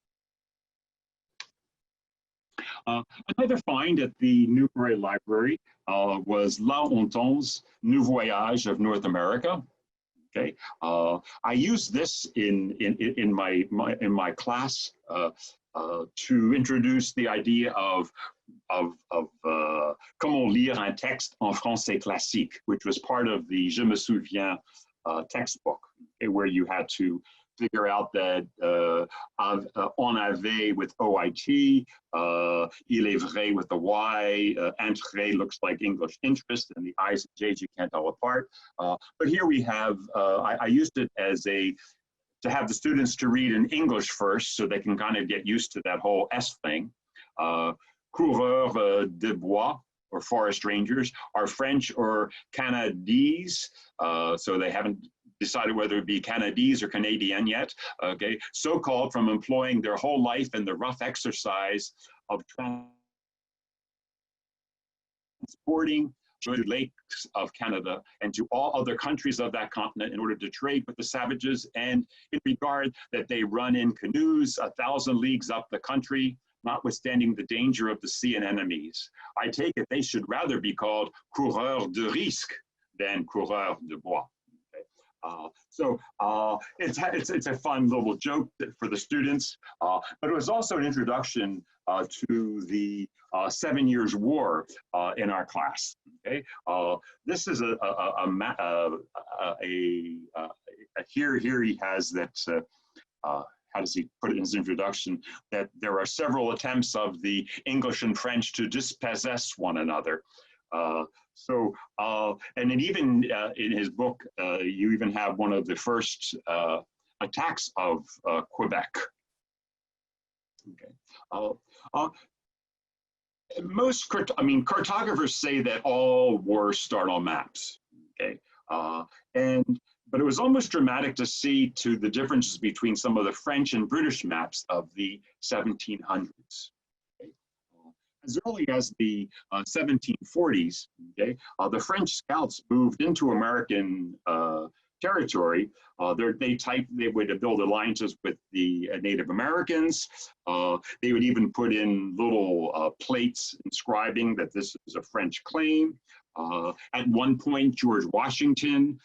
Another find at the Newbury Library was La Hontan's New Voyage of North America. Okay, I used this in my class to introduce the idea of comment lire un texte en français classique, which was part of the Je me souviens textbook, where you had to figure out that en avait with OIT, il est vrai with the Y, intérêt looks like English interest, and the I's and J's you can't tell apart. But here we have, I used it as to have the students to read in English first so they can kind of get used to that whole S thing. Coureurs de bois, or forest rangers, are French or Canadese, so they haven't decided whether it be Canadese or Canadian yet, okay? So-called from employing their whole life in the rough exercise of transporting to lakes of Canada and to all other countries of that continent in order to trade with the savages, and in regard that they run in canoes 1,000 leagues up the country, notwithstanding the danger of the sea and enemies. I take it they should rather be called coureurs de risque than coureurs de bois. It's a fun little joke for the students, but it was also an introduction to the 7 Years' War in our class. Okay, this is here he has that. How does he put it in his introduction? That there are several attempts of the English and French to dispossess one another. And then even in his book, you even have one of the first attacks of Quebec. Okay. Cartographers say that all wars start on maps. Okay. But it was almost dramatic to see the differences between some of the French and British maps of the 1700s. Okay. As early as the 1740s, okay, the French scouts moved into American territory. They would build alliances with the Native Americans. They would even put in little plates inscribing that this is a French claim. At one point, George Washington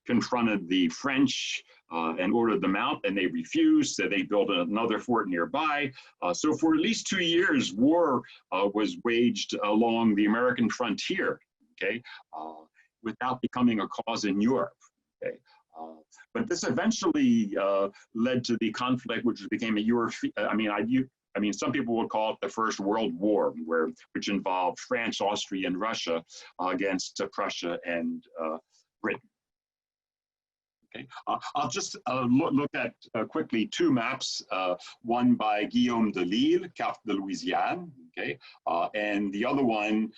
confronted the French and ordered them out, and they refused, so they built another fort nearby. So for at least 2 years, war was waged along the American frontier, okay, without becoming a cause in Europe. Okay. But this eventually led to the conflict, which became a European, some people would call it the First World War, which involved France, Austria, and Russia against Prussia and Britain. Okay. I'll just look at quickly 2 maps, one by Guillaume de Lille, Carte de Louisiane, okay, and the other one,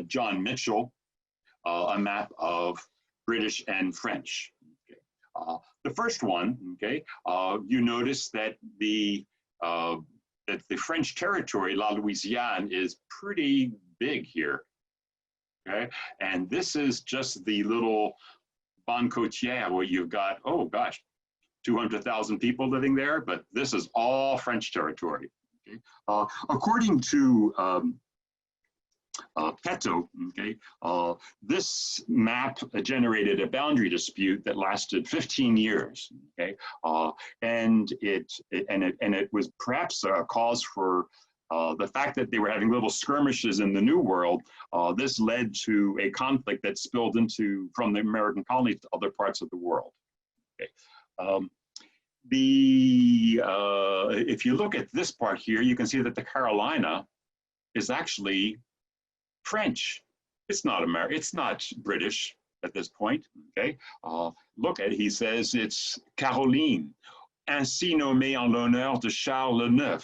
John Mitchell, a map of British and French. Okay. The first one, okay, you notice that the French territory, La Louisiane, is pretty big here. Okay, and this is just the little Bonne Côtière where you've got, oh gosh, 200,000 people living there, but this is all French territory. Okay, according to Peto, okay, this map generated a boundary dispute that lasted 15 years. Okay, and it was perhaps a cause for the fact that they were having little skirmishes in the New World. This led to a conflict that spilled from the American colonies to other parts of the world. Okay. If you look at this part here, you can see that the Carolina is actually French. It's not British at this point. Okay. Look at, he says it's Caroline, ainsi nommée en l'honneur de Charles IX.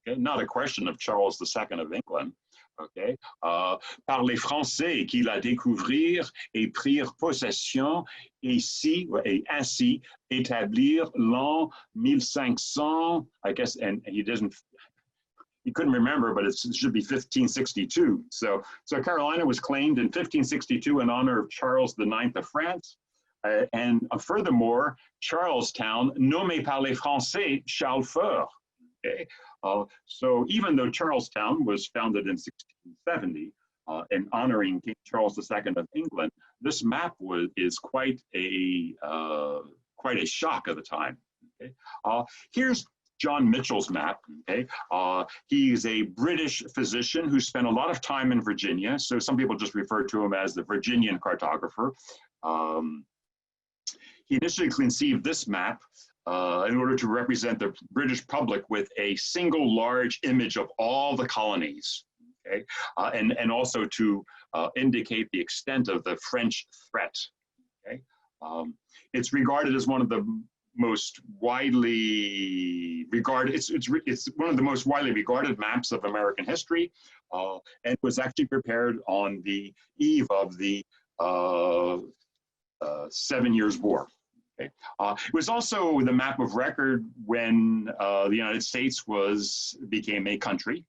Okay? Not a question of Charles II of England. Okay. Par les Français qui la découvrirent et prirent possession ici et ainsi établir l'an 1500, I guess, and he doesn't, he couldn't remember, but it should be 1562. So Carolina was claimed in 1562 in honor of Charles IX of France. And furthermore, Charlestown, nommé par les Français Charles Fort. Okay? So even though Charlestown was founded in 1670 and honoring King Charles II of England, this map is quite a shock of the time. Okay? Here's John Mitchell's map. Okay, he's a British physician who spent a lot of time in Virginia. So some people just refer to him as the Virginian cartographer. He initially conceived this map in order to represent the British public with a single large image of all the colonies. Okay, and also to indicate the extent of the French threat. Okay, it's regarded as one of the most widely regarded, it's one of the most widely regarded maps of American history, and was actually prepared on the eve of the 7 Years' War. Okay. It was also the map of record when the United States became a country.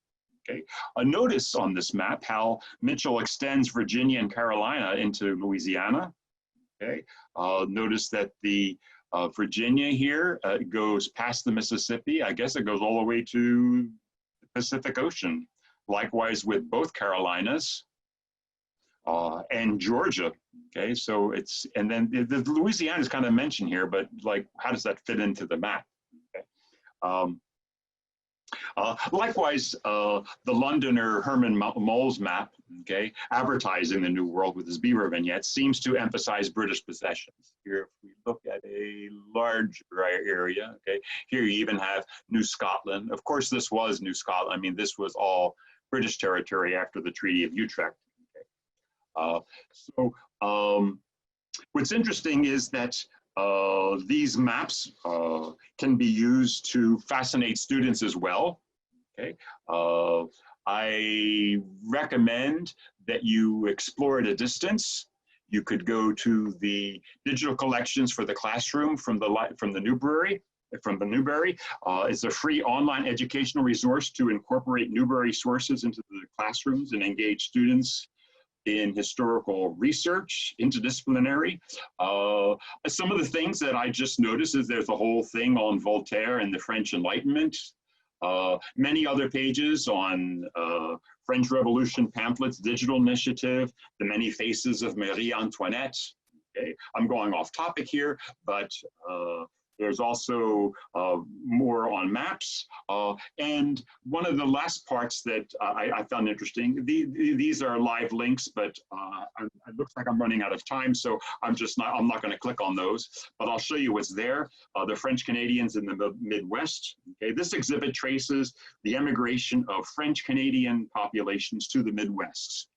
Okay. Notice on this map how Mitchell extends Virginia and Carolina into Louisiana. Okay. Notice that the Virginia here goes past the Mississippi. I guess it goes all the way to the Pacific Ocean. Likewise with both Carolinas and Georgia. Okay, so and then the Louisiana is kind of mentioned here, but like, how does that fit into the map? Okay. Likewise, the Londoner Herman Moll's map, okay, advertising the New World with his beaver vignette, seems to emphasize British possessions. Here, if we look at a larger area, okay, here you even have New Scotland. Of course, this was New Scotland. I mean, this was all British territory after the Treaty of Utrecht. Okay. What's interesting is that these maps can be used to fascinate students as well. Okay, I recommend that you explore at a distance. You could go to the digital collections for the classroom from the Newberry. It's a free online educational resource to incorporate Newberry sources into the classrooms and engage students in historical research, interdisciplinary. Some of the things that I just noticed is there's a whole thing on Voltaire and the French Enlightenment. Many other pages on French Revolution pamphlets, digital initiative, the many faces of Marie Antoinette. Okay, I'm going off topic here, but there's also more on maps. And one of the last parts that I found interesting, these are live links, but it looks like I'm running out of time, so I'm not going to click on those, but I'll show you what's there. The French Canadians in the Midwest. Okay, this exhibit traces the emigration of French Canadian populations to the Midwest.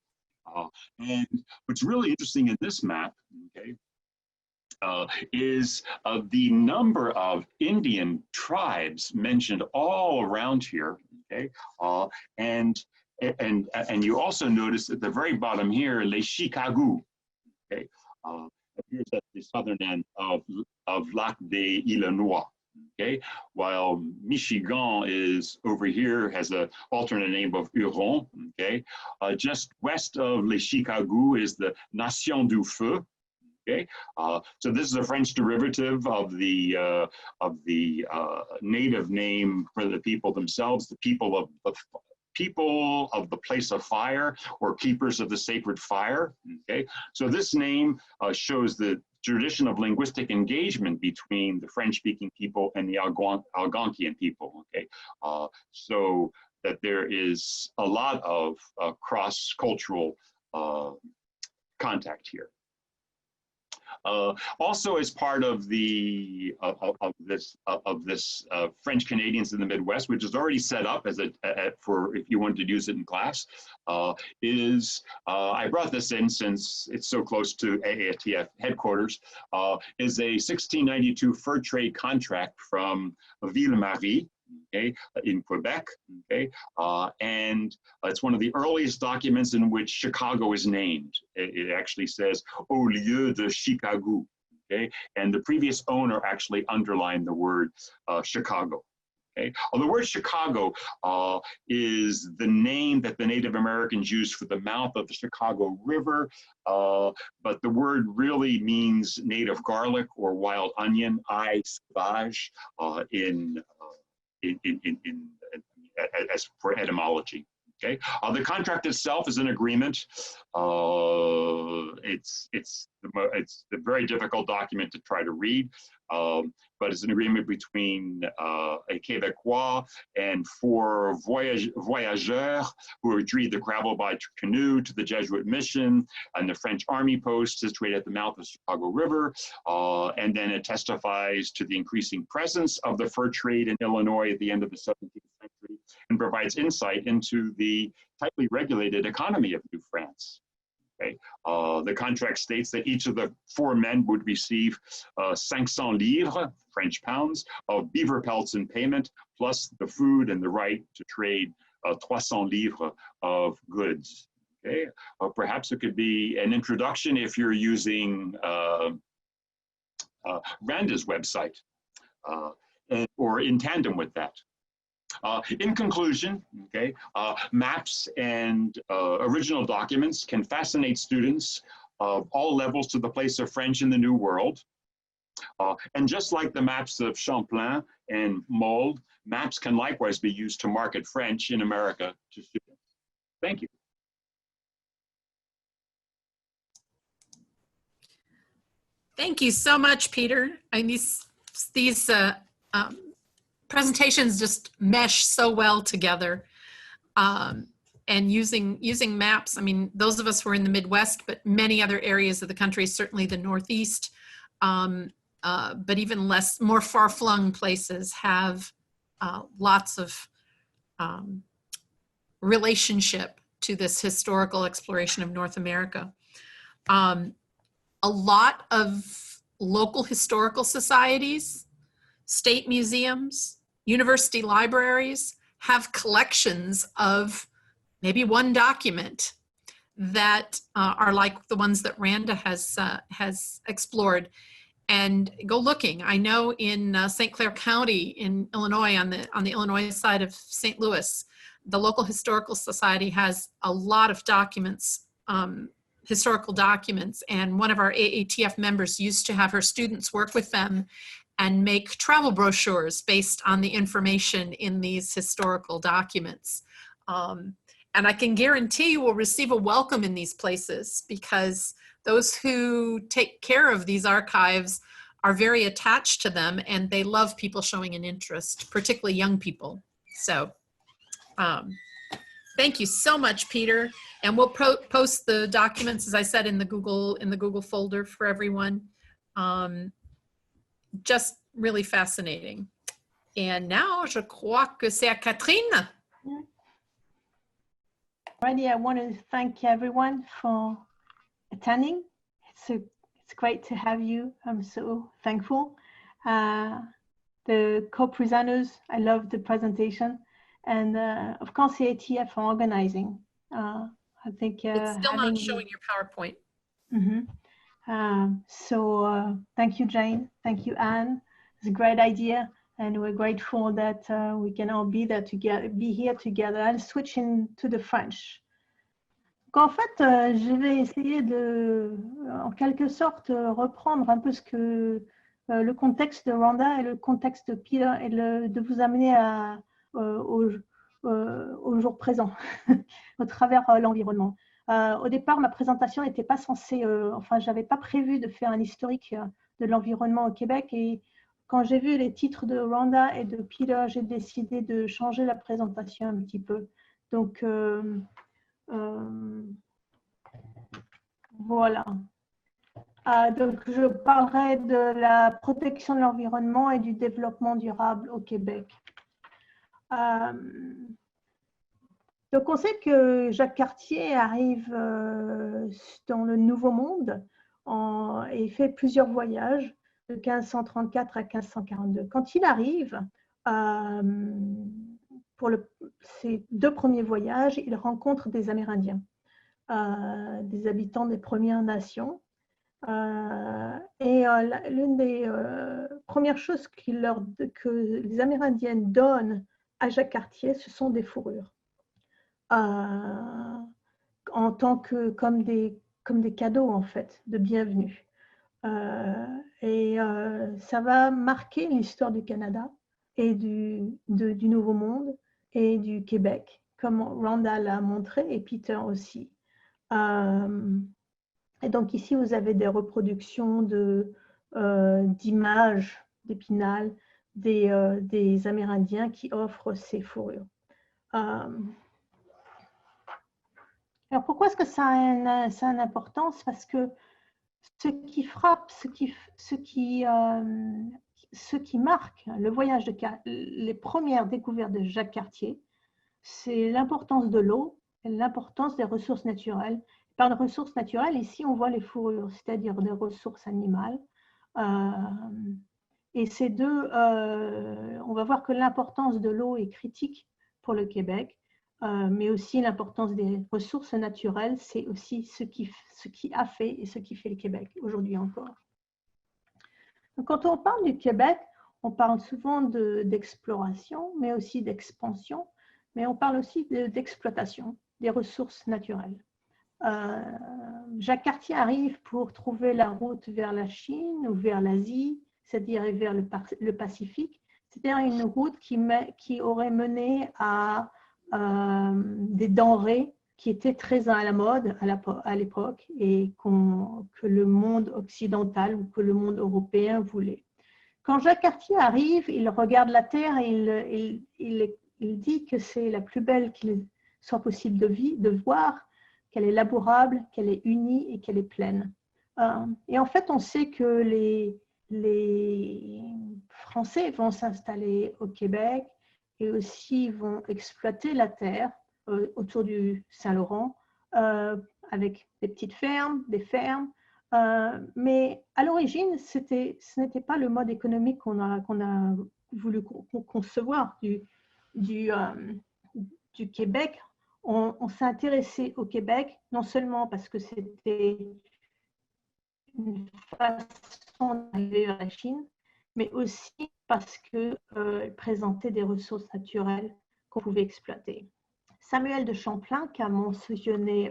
And what's really interesting in this map, okay, is the number of Indian tribes mentioned all around here. Okay, and you also notice at the very bottom here, Les Chicagous. Okay, appears at the southern end of Lac des Illinois. Okay, while Michigan is over here, has an alternate name of Huron. Okay, just west of Les Chicagous is the Nation du Feu. Okay, so this is a French derivative of the native name for the people themselves, the people of the place of fire, or keepers of the sacred fire. Okay, so this name shows the tradition of linguistic engagement between the French-speaking people and the Algonquian people. Okay, so that there is a lot of cross-cultural contact here. Also, as part of the this French Canadians in the Midwest, which is already set up as for if you wanted to use it in class, I brought this in since it's so close to AATF headquarters. Is a 1692 fur trade contract from Ville-Marie. Okay, in Quebec, okay, and it's one of the earliest documents in which Chicago is named. It actually says "Au lieu de Chicago," okay, and the previous owner actually underlined the word Chicago. Okay. The word Chicago is the name that the Native Americans used for the mouth of the Chicago River, but the word really means native garlic or wild onion, sauvage, as for etymology. Okay. The contract itself is an agreement. It's a very difficult document to try to read, but it's an agreement between a Quebecois and 4 voyageurs who agreed to travel by canoe to the Jesuit mission and the French army post situated at the mouth of the Chicago River. And then it testifies to the increasing presence of the fur trade in Illinois at the end of the 17th century and provides insight into the tightly regulated economy of New France. Okay. The contract states that each of the 4 men would receive 500 livres, French pounds, of beaver pelts in payment, plus the food and the right to trade 300 livres of goods. Okay. Perhaps it could be an introduction if you're using Randa's website, or in tandem with that. In conclusion, okay, maps and original documents can fascinate students of all levels to the place of French in the New World. And just like the maps of Champlain and Mold, maps can likewise be used to market French in America to students. Thank you. Thank you so much, Peter. And these presentations just mesh so well together. And using maps, I mean, those of us who are in the Midwest, but many other areas of the country, certainly the Northeast, but even more far-flung places have lots of relationship to this historical exploration of North America. A lot of local historical societies, state museums, university libraries have collections of maybe one document that are like the ones that Randa has explored. And go looking. I know in St. Clair County in Illinois, on the Illinois side of St. Louis, the local historical society has a lot of documents, historical documents, and one of our AATF members used to have her students work with them and make travel brochures based on the information in these historical documents. And I can guarantee you will receive a welcome in these places, because those who take care of these archives are very attached to them, and they love people showing an interest, particularly young people. So thank you so much, Peter. And we'll post the documents, as I said, in the Google folder for everyone. Just really fascinating. And now, je crois que c'est à Catherine. Already, I want to thank everyone for attending. It's great to have you. I'm so thankful. The co-presenters, I love the presentation. And of course, the ATF for organizing. I think it's still not showing your PowerPoint. So thank you, Jane. Thank you, Anne. It's a great idea, and we're grateful that we can all be there together, be here together. I'll switch into the French. En fait, je vais essayer de, en quelque sorte, reprendre un peu ce que le contexte de Randa et le contexte de Peter, et de vous amener au jour présent, au travers l'environnement. Au départ, ma présentation n'était pas censée, enfin, je n'avais pas prévu de faire un historique de l'environnement au Québec. Et quand j'ai vu les titres de Randa et de Peter, j'ai décidé de changer la présentation un petit peu. Donc, voilà. Donc, je parlerai de la protection de l'environnement et du développement durable au Québec. Donc, on sait que Jacques Cartier arrive dans le Nouveau Monde et fait plusieurs voyages de 1534 à 1542. Quand il arrive, pour ses 2 premiers voyages, il rencontre des Amérindiens, des habitants des Premières Nations. Et l'une des première chose que les Amérindiennes donnent à Jacques Cartier, ce sont des fourrures. En tant que comme des cadeaux en fait de bienvenue. Ça va marquer l'histoire du Canada et du Nouveau Monde et du Québec, comme Rhonda l'a montré et Peter aussi. Et donc ici, vous avez des reproductions d'images d'Épinal des Amérindiens qui offrent ces fourrures. Alors pourquoi est-ce que ça a une importance? Parce que ce qui frappe, ce qui marque le voyage les premières découvertes de Jacques Cartier, c'est l'importance de l'eau et l'importance des ressources naturelles. Par les ressources naturelles, ici, on voit les fourrures, c'est-à-dire des ressources animales. Et ces deux, on va voir que l'importance de l'eau est critique pour le Québec, mais aussi l'importance des ressources naturelles, c'est aussi ce qui a fait et ce qui fait le Québec aujourd'hui encore. Donc, quand on parle du Québec, on parle souvent d'exploration, mais aussi d'expansion, mais on parle aussi d'exploitation des ressources naturelles. Jacques Cartier arrive pour trouver la route vers la Chine ou vers l'Asie, c'est-à-dire vers le Pacifique, c'est-à-dire une route qui aurait mené à des denrées qui étaient très à la mode à l'époque et que le monde occidental ou que le monde européen voulait. Quand Jacques Cartier arrive, il regarde la Terre et il dit que c'est la plus belle qu'il soit possible de voir, qu'elle est labourable, qu'elle est unie et qu'elle est pleine. Et en fait, on sait que les Français vont s'installer au Québec et aussi vont exploiter la terre autour du Saint-Laurent avec des petites fermes, des fermes. Mais à l'origine, ce n'était pas le mode économique qu'on a voulu concevoir du Québec. On s'est intéressé au Québec, non seulement parce que c'était une façon d'arriver vers la Chine, mais aussi parce qu'elle présentait des ressources naturelles qu'on pouvait exploiter. Samuel de Champlain, qu'a mentionné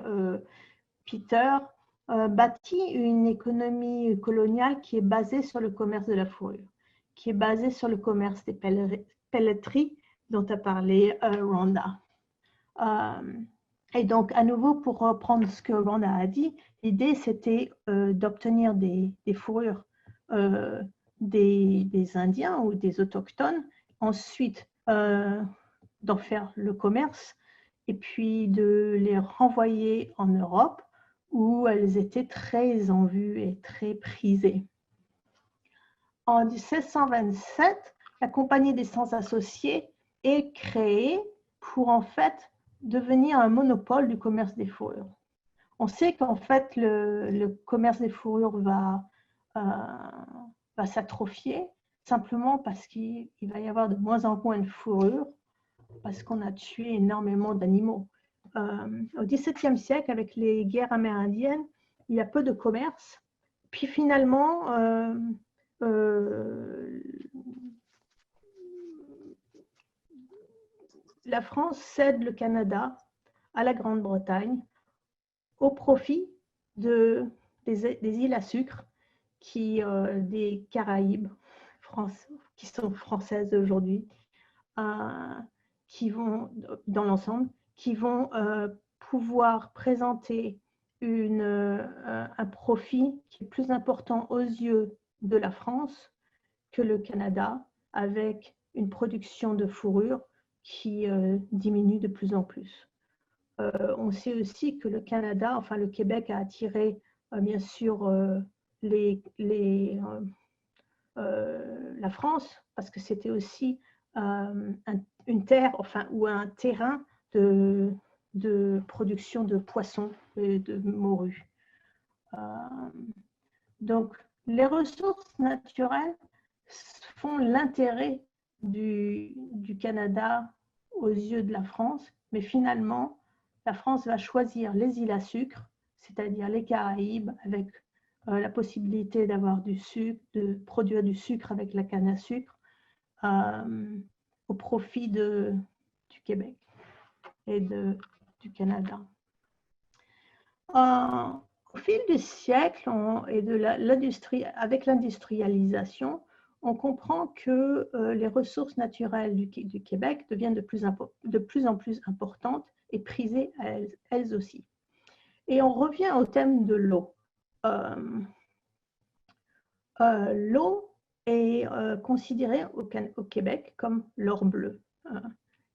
Peter, bâtit une économie coloniale qui est basée sur le commerce de la fourrure, qui est basée sur le commerce des pelleteries dont a parlé Rhonda. Et donc, à nouveau, pour reprendre ce que Rhonda a dit, l'idée, c'était d'obtenir des fourrures des Indiens ou des Autochtones, ensuite d'en faire le commerce et puis de les renvoyer en Europe où elles étaient très en vue et très prisées. En 1727, la Compagnie des Sans Associés est créée pour en fait devenir un monopole du commerce des fourrures. On sait qu'en fait le commerce des fourrures va s'atrophier simplement parce qu'il va y avoir de moins en moins de fourrures parce qu'on a tué énormément d'animaux. Au XVIIe siècle, avec les guerres amérindiennes, il y a peu de commerce. Puis finalement, la France cède le Canada à la Grande-Bretagne au profit des îles à sucre des Caraïbes, qui sont françaises aujourd'hui, qui vont, dans l'ensemble, qui vont pouvoir présenter un profit qui est plus important aux yeux de la France que le Canada, avec une production de fourrure qui diminue de plus en plus. On sait aussi que le Canada, enfin le Québec a attiré bien sûr la France parce que c'était aussi une terre, enfin, ou un terrain de production de poissons et de morues. Donc, les ressources naturelles font l'intérêt du Canada aux yeux de la France, mais finalement, la France va choisir les îles à sucre, c'est-à-dire les Caraïbes, avec la possibilité d'avoir du sucre, de produire du sucre avec la canne à sucre au profit du Québec et du Canada. Au fil des siècles et de l'industrie, avec l'industrialisation, on comprend que les ressources naturelles du Québec deviennent de plus en plus importantes et prisées elles aussi. Et on revient au thème de l'eau. L'eau est considérée au Québec comme l'or bleu.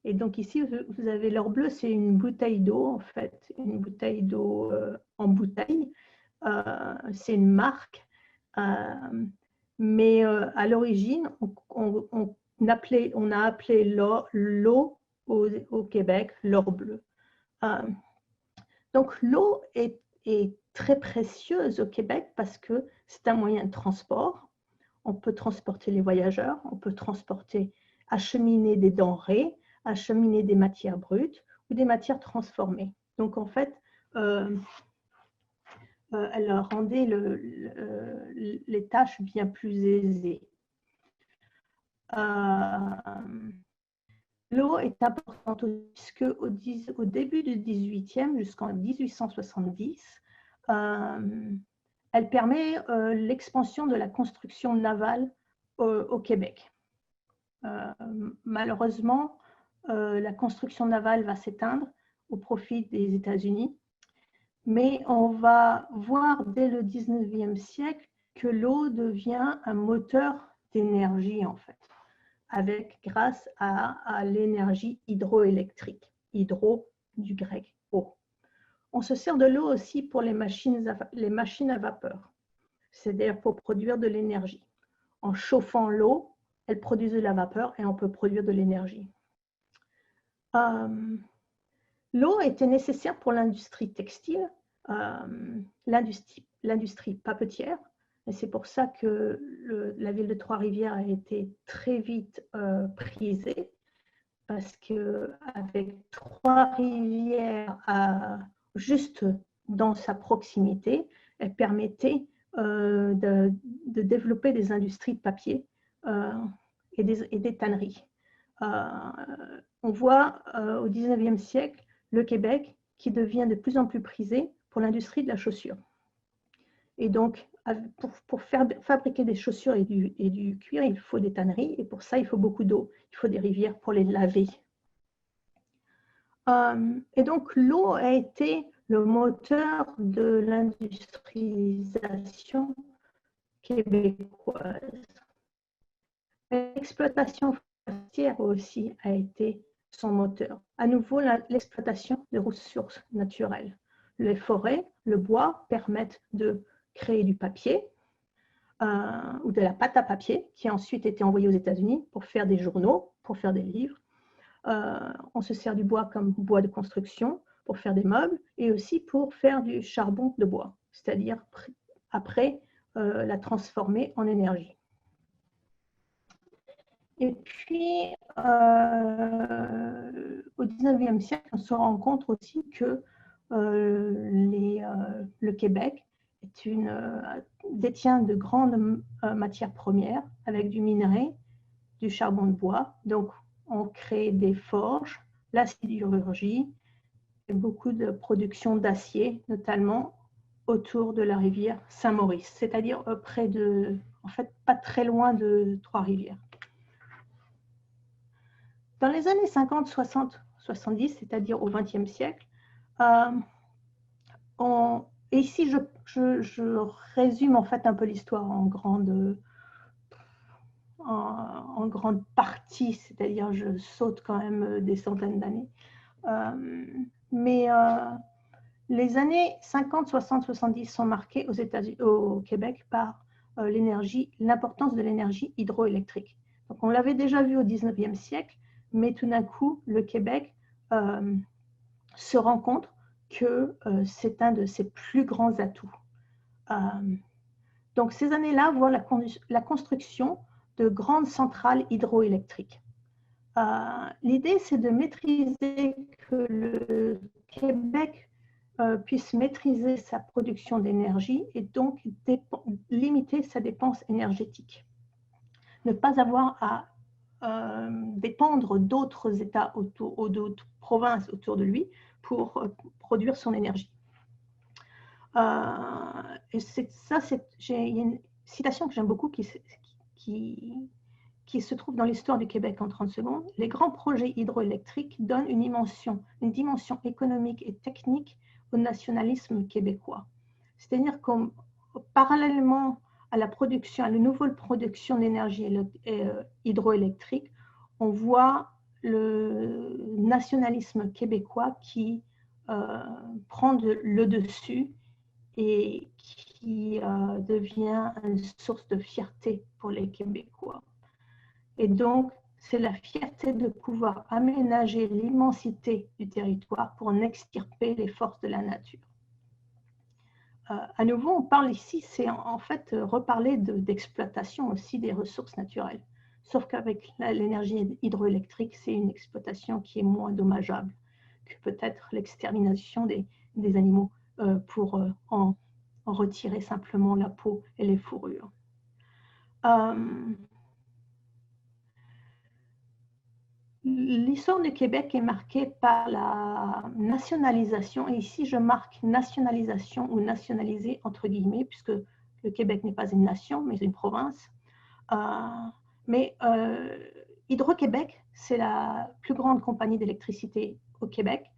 Et donc ici, vous avez l'or bleu, c'est une bouteille d'eau, en fait, une bouteille d'eau en bouteille. C'est une marque. Mais à l'origine, on a appelé l'eau au Québec l'or bleu. Donc l'eau est très précieuse au Québec parce que c'est un moyen de transport. On peut transporter les voyageurs, on peut acheminer des denrées, acheminer des matières brutes ou des matières transformées. Donc en fait, elle rendait les tâches bien plus aisées. L'eau est importante puisque au début du 18e jusqu'en 1870, elle permet l'expansion de la construction navale au Québec. Malheureusement, la construction navale va s'éteindre au profit des États-Unis, mais on va voir dès le 19e siècle que l'eau devient un moteur d'énergie en fait, grâce à l'énergie hydroélectrique, hydro du grec eau. On se sert de l'eau aussi pour les machines à vapeur, c'est-à-dire pour produire de l'énergie. En chauffant l'eau, elle produit de la vapeur et on peut produire de l'énergie. L'eau était nécessaire pour l'industrie textile, l'industrie papetière, et c'est pour ça que la ville de Trois-Rivières a été très vite prisée, parce qu'avec Trois-Rivières juste dans sa proximité, elle permettait de développer des industries de papier et des tanneries. On voit au 19e siècle le Québec qui devient de plus en plus prisé pour l'industrie de la chaussure. Et donc, pour fabriquer des chaussures et du cuir, il faut des tanneries, et pour ça, il faut beaucoup d'eau. Il faut des rivières pour les laver. Et donc, l'eau a été le moteur de l'industrialisation québécoise. L'exploitation forestière aussi a été son moteur. À nouveau, l'exploitation des ressources naturelles. Les forêts, le bois permettent de créer du papier ou de la pâte à papier qui a ensuite été envoyée aux États-Unis pour faire des journaux, pour faire des livres. On se sert du bois comme bois de construction pour faire des meubles et aussi pour faire du charbon de bois, c'est-à-dire après la transformer en énergie. Et puis, au 19e siècle, on se rend compte aussi que le Québec détient de grandes matières premières avec du minerai, du charbon de bois. Donc, on crée des forges, la sidérurgie et beaucoup de production d'acier, notamment autour de la rivière Saint-Maurice, c'est-à-dire en fait, pas très loin de Trois-Rivières. Dans les années 50, 60, 70, c'est-à-dire au XXe siècle, et ici je résume en fait un peu l'histoire en grande partie, c'est-à-dire je saute quand même des centaines d'années. Mais les années 50, 60, 70 sont marquées au Québec par l'importance de l'énergie hydroélectrique. Donc on l'avait déjà vu au 19e siècle, mais tout d'un coup, le Québec se rend compte que c'est un de ses plus grands atouts. Donc ces années-là voient la construction de grandes centrales hydroélectriques. L'idée, c'est de maîtriser que le Québec puisse maîtriser sa production d'énergie et donc limiter sa dépense énergétique. Ne pas avoir à dépendre d'autres États ou d'autres provinces autour de lui pour produire son énergie. Et il y a une citation que j'aime beaucoup qui se trouve dans l'histoire du Québec en 30 secondes. Les grands projets hydroélectriques donnent une dimension économique et technique au nationalisme québécois. C'est-à-dire que parallèlement à la nouvelle production d'énergie hydroélectrique, on voit le nationalisme québécois qui prend le dessus et qui devient une source de fierté pour les Québécois. Et donc, c'est la fierté de pouvoir aménager l'immensité du territoire pour en extirper les forces de la nature. À nouveau, on parle ici, c'est en fait reparler d'exploitation aussi des ressources naturelles. Sauf qu'avec l'énergie hydroélectrique, c'est une exploitation qui est moins dommageable que peut-être l'extermination des animaux pour en retirer simplement la peau et les fourrures. L'histoire du Québec est marquée par la nationalisation, et ici je marque nationalisation ou nationalisé entre guillemets, puisque le Québec n'est pas une nation, mais une province. Hydro-Québec, c'est la plus grande compagnie d'électricité au Québec,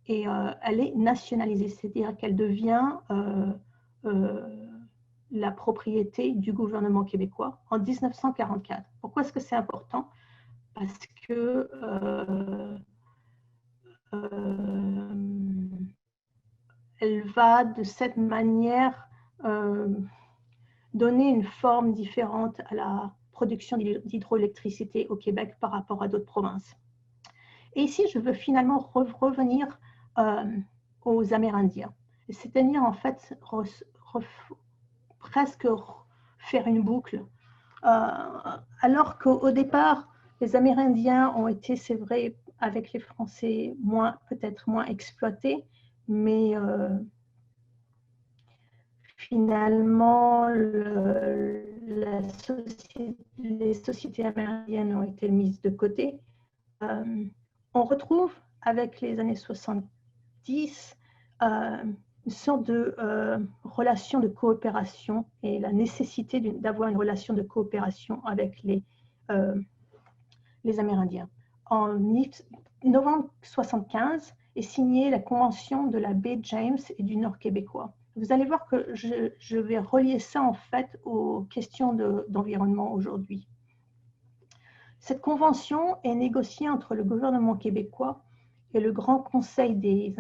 et elle est nationalisée, c'est-à-dire qu'elle devient la propriété du gouvernement québécois en 1944. Pourquoi est-ce que c'est important? Parce que elle va de cette manière donner une forme différente à la production d'hydroélectricité au Québec par rapport à d'autres provinces. Et ici, je veux finalement revenir aux Amérindiens, c'est-à-dire en fait presque faire une boucle. Alors qu'au départ, les Amérindiens ont été, c'est vrai, avec les Français, peut-être moins exploités, mais finalement, les sociétés amérindiennes ont été mises de côté. On retrouve avec les années 70 une sorte de relation de coopération et la nécessité d'avoir une relation de coopération avec les Amérindiens. En novembre 1975 est signée la convention de la baie James et du Nord québécois. Vous allez voir que je vais relier ça en fait aux questions d'environnement aujourd'hui. Cette convention est négociée entre le gouvernement québécois et le Grand Conseil des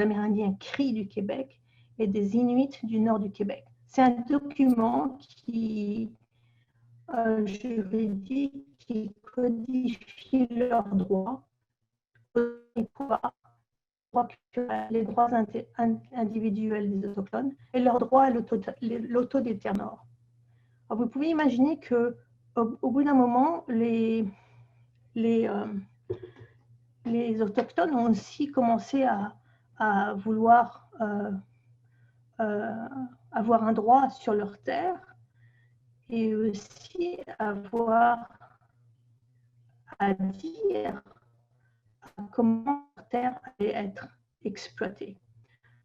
Amérindiens Cris du Québec et des Inuits du Nord du Québec. C'est un document qui juridique qui codifie leurs droits, les droits individuels des autochtones et leurs droits à l'autodétermination. Vous pouvez imaginer que au bout d'un moment, les autochtones ont aussi commencé à vouloir avoir un droit sur leur terre et aussi avoir à dire comment leur terre allait être exploitée.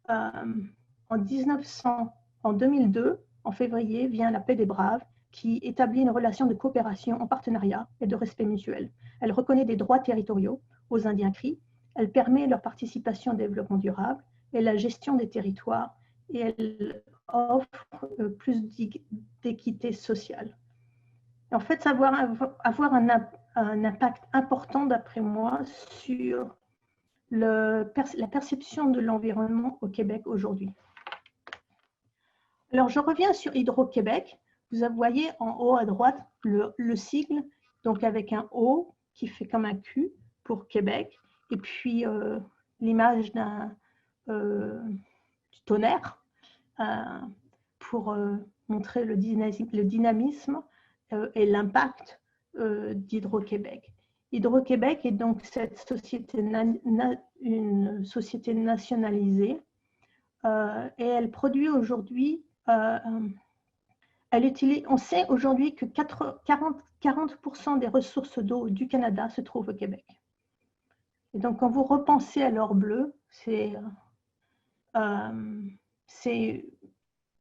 En 2002, en février, vient la paix des Braves qui établit une relation de coopération en partenariat et de respect mutuel. Elle reconnaît des droits territoriaux aux Indiens Cris, elle permet leur participation au développement durable et la gestion des territoires et elle offre plus d'équité sociale. En fait, ça va avoir un impact important, d'après moi, sur la perception de l'environnement au Québec aujourd'hui. Alors, je reviens sur Hydro-Québec. Vous voyez en haut à droite le sigle, donc avec un O qui fait comme un Q pour Québec, et puis l'image du tonnerre pour montrer le dynamisme et l'impact d'Hydro-Québec. Hydro-Québec est donc cette société, une société nationalisée et elle produit aujourd'hui, on sait aujourd'hui que 40% des ressources d'eau du Canada se trouvent au Québec. Et donc, quand vous repensez à l'or bleu, c'est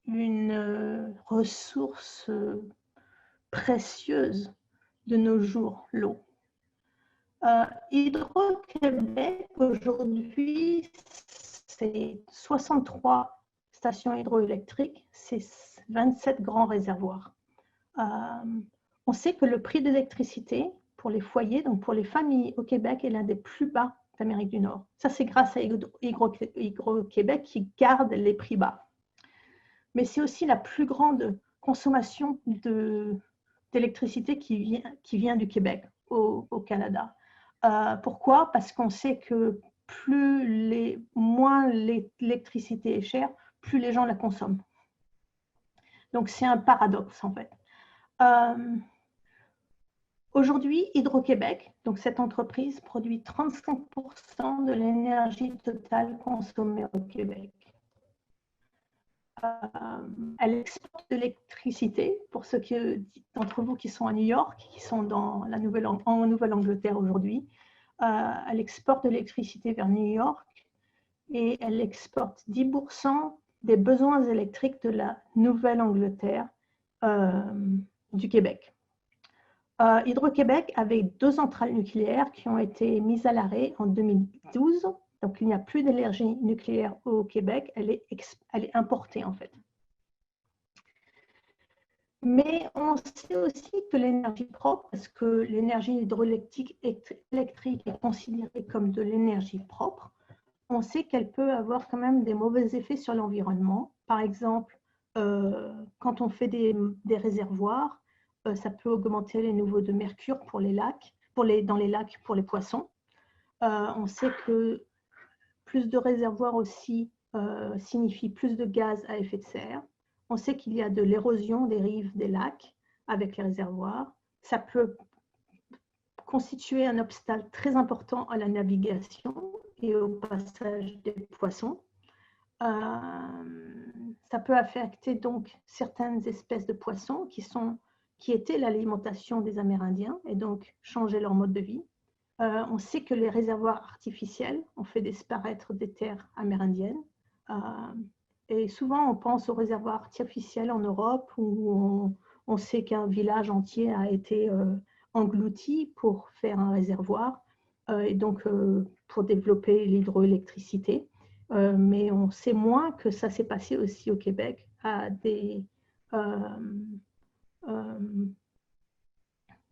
une ressource précieuse de nos jours, l'eau. Hydro-Québec, aujourd'hui, c'est 63 stations hydroélectriques, c'est 27 grands réservoirs. On sait que le prix de l'électricité pour les foyers, donc pour les familles au Québec, est l'un des plus bas d'Amérique du Nord. Ça, c'est grâce à Hydro-Québec qui garde les prix bas. Mais c'est aussi la plus grande consommation d'électricité qui vient du Québec au Canada. Pourquoi? Parce qu'on sait que moins l'électricité est chère, plus les gens la consomment. Donc, c'est un paradoxe, en fait. Aujourd'hui, Hydro-Québec, donc cette entreprise, produit 35% de l'énergie totale consommée au Québec. Elle exporte de l'électricité, pour ceux d'entre vous qui sont à New York, qui sont en Nouvelle-Angleterre aujourd'hui. Elle exporte de l'électricité vers New York et elle exporte 10% des besoins électriques de la Nouvelle-Angleterre du Québec. Hydro-Québec avait 2 centrales nucléaires qui ont été mises à l'arrêt en 2012. Donc, il n'y a plus d'énergie nucléaire au Québec. Elle est importée, en fait. Mais on sait aussi que l'énergie propre, parce que l'énergie hydroélectrique est considérée comme de l'énergie propre, on sait qu'elle peut avoir quand même des mauvais effets sur l'environnement. Par exemple, quand on fait des réservoirs, ça peut augmenter les niveaux de mercure pour les lacs, dans les lacs pour les poissons. On sait que plus de réservoirs aussi signifie plus de gaz à effet de serre. On sait qu'il y a de l'érosion des rives des lacs avec les réservoirs. Ça peut constituer un obstacle très important à la navigation et au passage des poissons. Ça peut affecter donc certaines espèces de poissons qui étaient l'alimentation des Amérindiens et donc changer leur mode de vie. On sait que les réservoirs artificiels ont fait disparaître des terres amérindiennes. Et souvent, on pense aux réservoirs artificiels en Europe où on sait qu'un village entier a été englouti pour faire un réservoir et donc pour développer l'hydroélectricité. Mais on sait moins que ça s'est passé aussi au Québec à des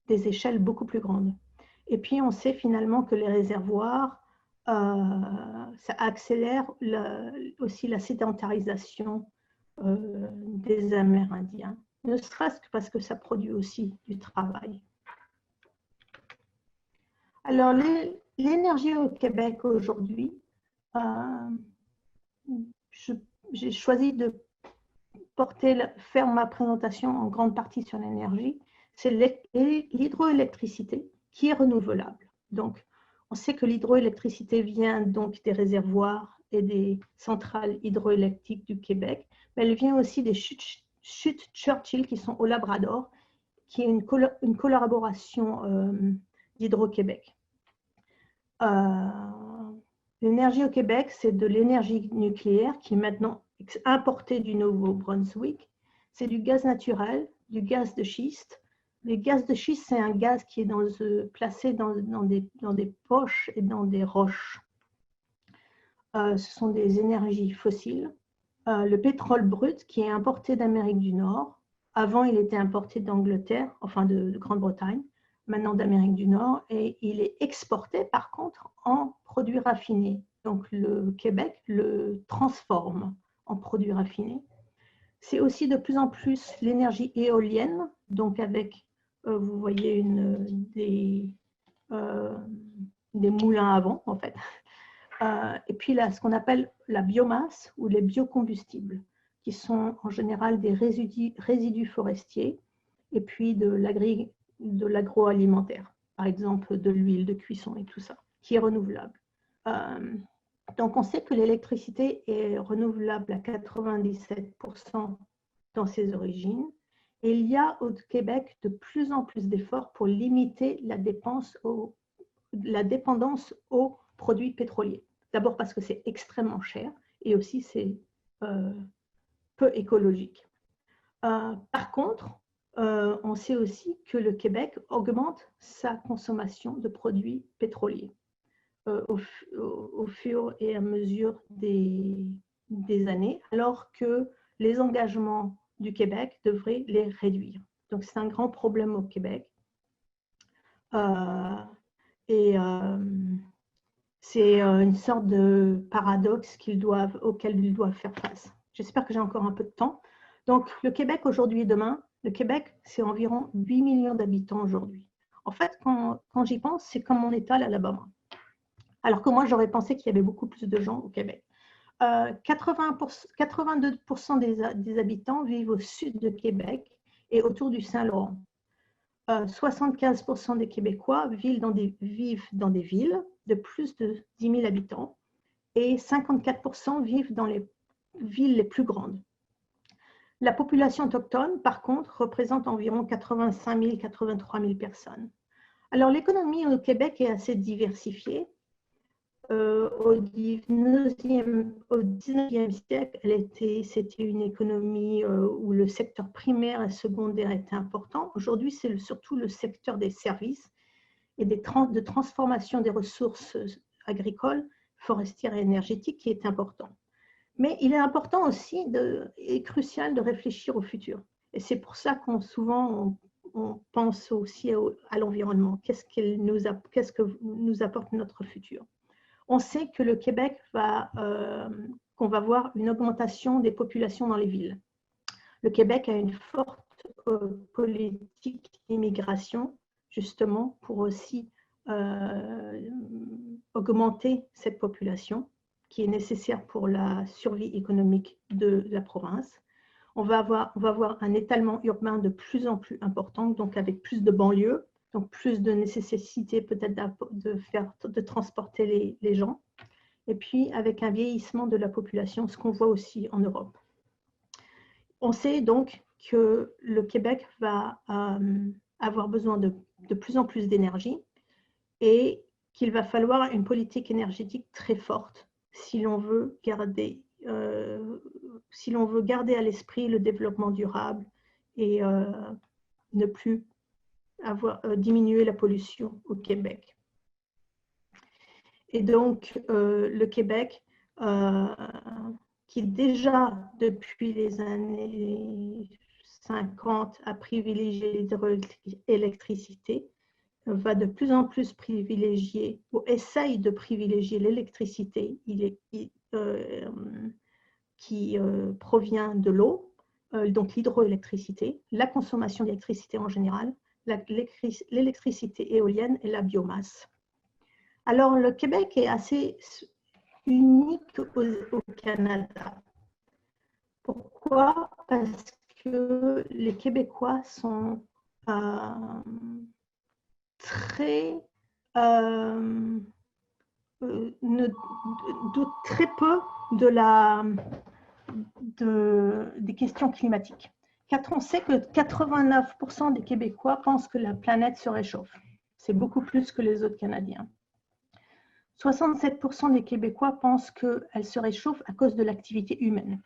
échelles beaucoup plus grandes. Et puis, on sait finalement que les réservoirs, ça accélère aussi la sédentarisation des Amérindiens, ne serait-ce que parce que ça produit aussi du travail. Alors, l'énergie au Québec aujourd'hui, j'ai choisi de faire ma présentation en grande partie sur l'énergie. C'est l'hydroélectricité qui est renouvelable. Donc, on sait que l'hydroélectricité vient donc des réservoirs et des centrales hydroélectriques du Québec, mais elle vient aussi des chutes Churchill qui sont au Labrador, qui est une collaboration d'Hydro-Québec. L'énergie au Québec, c'est de l'énergie nucléaire qui est maintenant importée du Nouveau-Brunswick. C'est du gaz naturel, du gaz de schiste. Le gaz de schiste, c'est un gaz qui est placé dans des poches et dans des roches. Ce sont des énergies fossiles. Le pétrole brut qui est importé d'Amérique du Nord. Avant, il était importé d'Angleterre, enfin de Grande-Bretagne, maintenant d'Amérique du Nord, et il est exporté par contre en produits raffinés. Donc le Québec le transforme en produits raffinés. C'est aussi de plus en plus l'énergie éolienne, donc avec, vous voyez, des moulins à vent en fait. Et puis là, ce qu'on appelle la biomasse ou les biocombustibles, qui sont en général des résidus forestiers et puis de l'agroalimentaire, par exemple de l'huile de cuisson et tout ça, qui est renouvelable. Donc, on sait que l'électricité est renouvelable à 97% dans ses origines. Et il y a au Québec de plus en plus d'efforts pour limiter la dépendance aux produits pétroliers. D'abord parce que c'est extrêmement cher et aussi c'est peu écologique. Par contre, on sait aussi que le Québec augmente sa consommation de produits pétroliers au fur et à mesure des années, alors que les engagements du Québec devraient les réduire. Donc, c'est un grand problème au Québec. C'est une sorte de paradoxe auquel ils doivent faire face. J'espère que j'ai encore un peu de temps. Donc, le Québec aujourd'hui et demain, le Québec, c'est environ 8 millions d'habitants aujourd'hui. En fait, quand j'y pense, c'est comme mon État, l'Alabama. Alors que moi, j'aurais pensé qu'il y avait beaucoup plus de gens au Québec. 82% des habitants vivent au sud de Québec et autour du Saint-Laurent. 75% des Québécois vivent dans des villes de plus de 10 000 habitants et 54% vivent dans les villes les plus grandes. La population autochtone, par contre, représente environ 85 000, 83 000 personnes. Alors, l'économie au Québec est assez diversifiée. Au 19e siècle, c'était une économie où le secteur primaire et secondaire était important. Aujourd'hui, c'est surtout le secteur des services et de transformation des ressources agricoles, forestières et énergétiques qui est important. Mais il est important aussi et crucial de réfléchir au futur. Et c'est pour ça qu'on pense aussi à l'environnement. Qu'est-ce que nous apporte notre futur? On sait que le Québec qu'on va voir une augmentation des populations dans les villes. Le Québec a une forte politique d'immigration, justement, pour aussi augmenter cette population qui est nécessaire pour la survie économique de la province. On va avoir un étalement urbain de plus en plus important, donc avec plus de banlieues, donc plus de nécessité peut-être de transporter les gens, et puis avec un vieillissement de la population, ce qu'on voit aussi en Europe. On sait donc que le Québec va avoir besoin de plus en plus d'énergie et qu'il va falloir une politique énergétique très forte si l'on veut garder à l'esprit le développement durable et ne plus diminuer la pollution au Québec. Et donc, le Québec, qui déjà depuis les années 50 a privilégié l'hydroélectricité, va de plus en plus privilégier, ou essaye de privilégier l'électricité qui provient de l'eau, donc l'hydroélectricité, la consommation d'électricité en général, l'électricité éolienne et la biomasse. Alors, le Québec est assez unique au Canada. Pourquoi? Parce que les Québécois sont ne doutent très peu des questions climatiques. Car on sait que 89% des Québécois pensent que la planète se réchauffe. C'est beaucoup plus que les autres Canadiens. 67% des Québécois pensent qu'elle se réchauffe à cause de l'activité humaine.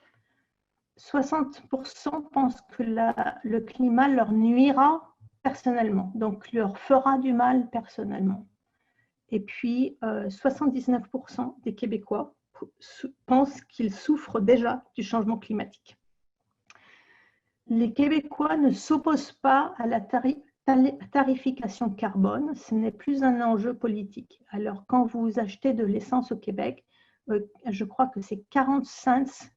60% pensent que le climat leur nuira personnellement, donc leur fera du mal personnellement. Et puis, 79% des Québécois pensent qu'ils souffrent déjà du changement climatique. Les Québécois ne s'opposent pas à la tarification carbone, ce n'est plus un enjeu politique. Alors, quand vous achetez de l'essence au Québec, je crois que c'est 40 cents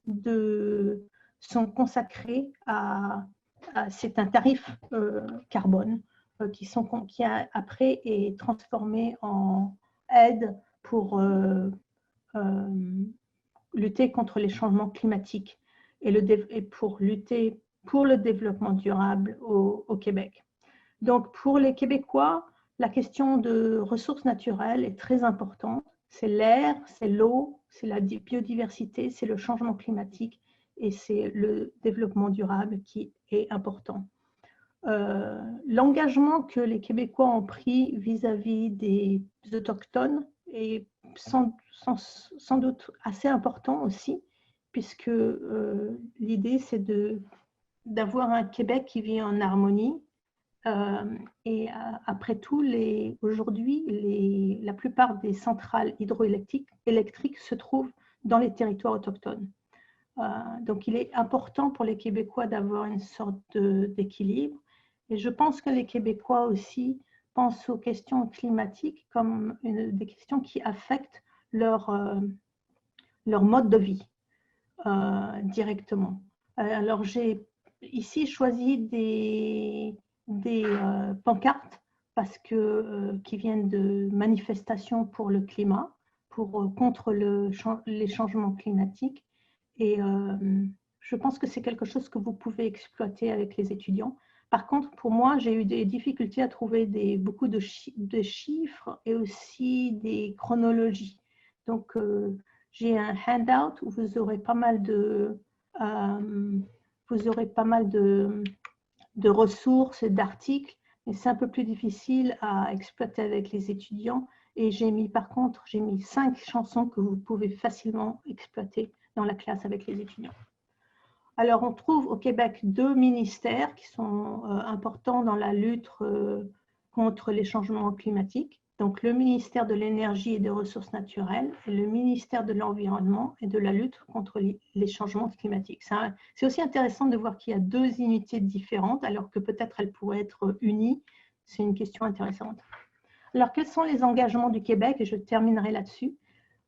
sont consacrés c'est un tarif carbone qui après est transformé en aide pour lutter contre les changements climatiques et pour lutter pour le développement durable au Québec. Donc, pour les Québécois, la question de ressources naturelles est très importante C'est l'air, c'est l'eau, c'est la biodiversité, c'est le changement climatique et c'est le développement durable qui est important. L'engagement que les Québécois ont pris vis-à-vis des autochtones est sans doute assez important aussi, puisque l'idée c'est d'avoir un Québec qui vit en harmonie. Et après tout, aujourd'hui, la plupart des centrales hydroélectriques se trouvent dans les territoires autochtones. Donc, il est important pour les Québécois d'avoir une sorte d'équilibre. Et je pense que les Québécois aussi pensent aux questions climatiques comme des questions qui affectent leur mode de vie directement. Alors, j'ai ici choisi des pancartes qui viennent de manifestations pour le climat, contre les changements climatiques. Et je pense que c'est quelque chose que vous pouvez exploiter avec les étudiants. Par contre, pour moi, j'ai eu des difficultés à trouver beaucoup de chiffres et aussi des chronologies. Donc, j'ai un handout où vous aurez pas mal de ressources et d'articles, mais c'est un peu plus difficile à exploiter avec les étudiants. Et par contre, j'ai mis 5 chansons que vous pouvez facilement exploiter dans la classe avec les étudiants. Alors, on trouve au Québec 2 ministères qui sont importants dans la lutte contre les changements climatiques. Donc, le ministère de l'Énergie et des Ressources naturelles et le ministère de l'Environnement et de la lutte contre les changements climatiques. C'est aussi intéressant de voir qu'il y a 2 unités différentes, alors que peut-être elles pourraient être unies. C'est une question intéressante. Alors, quels sont les engagements du Québec? Et je terminerai là-dessus.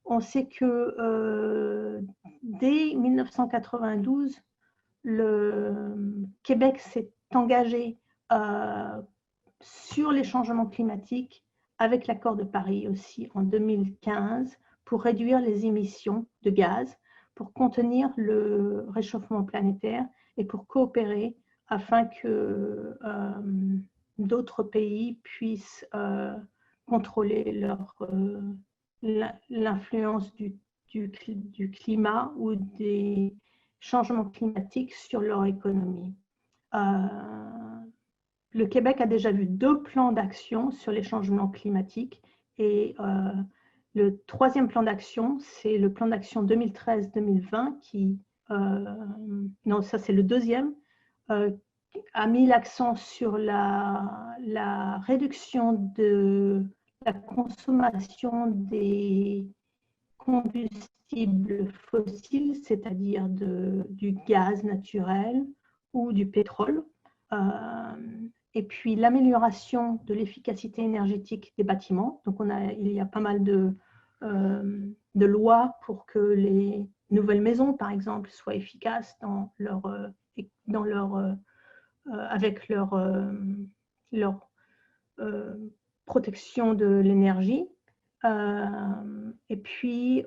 On sait que dès 1992, le Québec s'est engagé sur les changements climatiques avec l'accord de Paris aussi en 2015 pour réduire les émissions de gaz, pour contenir le réchauffement planétaire et pour coopérer afin que d'autres pays puissent contrôler l'influence du climat ou des changements climatiques sur leur économie. Le Québec a déjà vu 2 plans d'action sur les changements climatiques et le 3e plan d'action, c'est le plan d'action 2013-2020 non, ça c'est le 2e, a mis l'accent sur la réduction de la consommation des combustibles fossiles, c'est-à-dire du gaz naturel ou du pétrole, et puis l'amélioration de l'efficacité énergétique des bâtiments. Donc il y a pas mal de lois pour que les nouvelles maisons, par exemple, soient efficaces avec leur protection de l'énergie. Et puis,